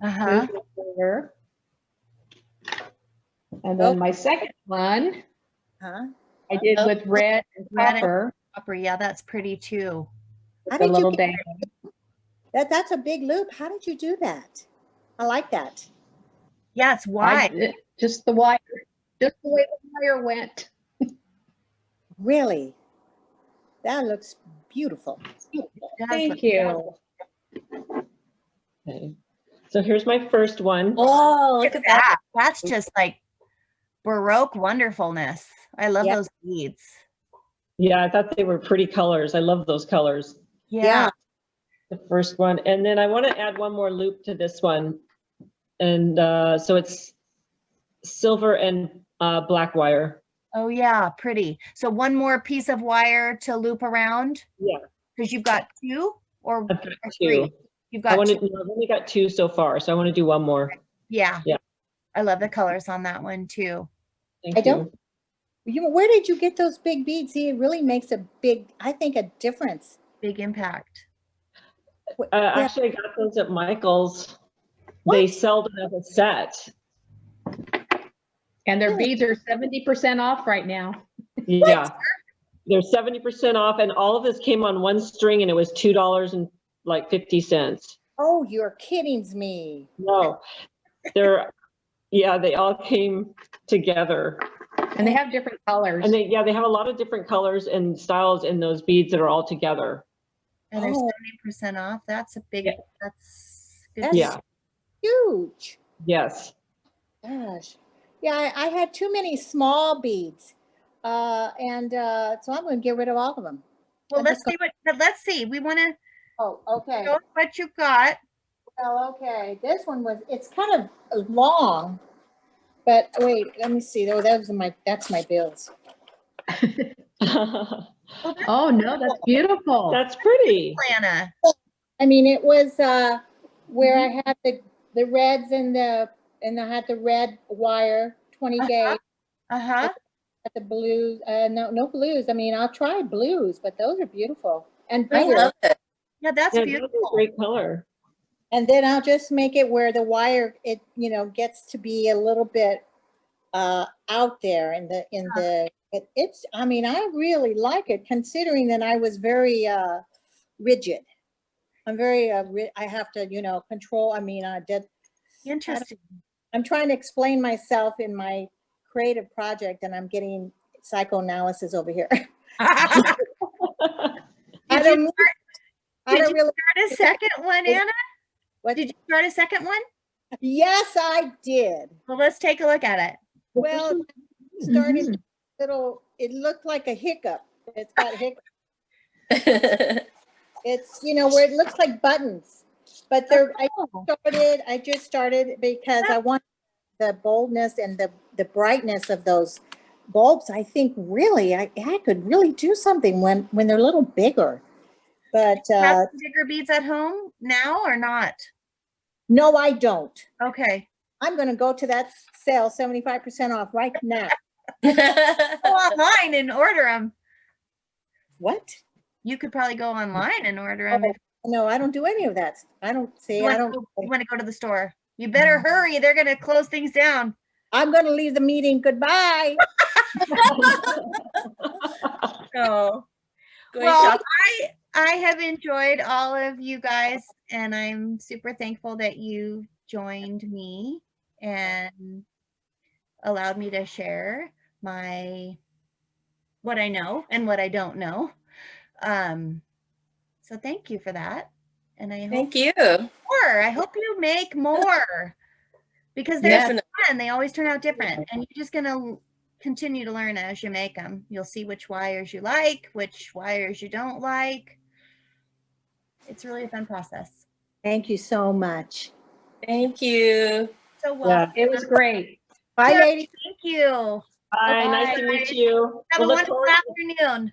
Here's the color. And then my second one, I did with red and copper. Yeah, that's pretty too. How The did little you dangle. that's a big loop. How did you do that? I like that. Yeah, it's wide. Just the wire, just the way the wire went. Really? That looks beautiful. Thank you. Okay. So here's my first one. Oh, look at that. That's just like Baroque wonderfulness. I love those beads. Yeah, I thought they were pretty colors. I love those colors. Yeah. The first one. And then I want to add one more loop to this one. And so it's silver and black wire. Oh yeah, pretty. So one more piece of wire to loop around? Yeah. Because you've got 2 or I've got 3? two. You've got 2. I've only got 2 so far, so I want to do one more. Yeah. Yeah. I love the colors on that one too. Thank you. Where did you get those big beads? See, it really makes a big, I think, a difference. Big impact. Actually, I got those at Michael's. They sell them as a set. And their beads are 70% off right now. Yeah. They're 70% off, and all of this came on one string, and it was $2.50. Oh, you're kidding me. No, they all came together. And they have different colors. And they have a lot of different colors and styles in those beads that are all together. And there's 70% off. That's a big, that's good. That's huge. Yes. Gosh. Yeah, I had too many small beads. So I'm going to get rid of all of them. Well, let's see. We want to Oh, okay. show what you got. Well, okay. This one it's kind of long, but wait, let me see. Oh, that's my bills. Oh no, that's beautiful. That's pretty. Lana. I mean, it was where I had the reds and I had the red wire, 20 gauge, Uh-huh. at the blues. No blues. I mean, I'll try blues, but those are beautiful and I bigger. love it. Yeah, that's Yeah, beautiful. that's a great color. And then I'll just make it where the wire, it, gets to be a little bit out there it's, I mean, I really like it considering that I was very rigid. I'm very, I have to, control, I mean, Interesting. I'm trying to explain myself in my creative project and I'm getting psychoanalysis over here. I Did don't, you I don't really, start a second one, Anna? what, Did you start a second one? yes, I did. Well, let's take a look at it. Well, started little, it looked like a hiccup. It's got hiccup. It's, where it looks like buttons, but I just started because I want the boldness and the brightness of those bulbs. I think really, I could really do something when they're a little bigger, but Have some bigger beads at home now or not? no, I don't. Okay. I'm going to go to that sale, 75% off right now. Go online and order them. What? You could probably go online and order them. No, I don't do any of that. I don't see. I don't. You want to go to the store. You better hurry. They're going to close things down. I'm going to leave the meeting. Goodbye. So, Going well, shop- I have enjoyed all of you guys, and I'm super thankful that you joined me and allowed me to share what I know and what I don't know. So thank you for that. And I hope Thank you. more. I hope you make more because they're Definitely. fun. They always turn out different, and you're just gonna continue to learn as you make them. You'll see which wires you like, which wires you don't like. It's really a fun process. Thank you so much. Thank you. So well, It was great. Bye, ladies. thank you. Bye, nice to meet you. Have a We'll look wonderful forward to afternoon.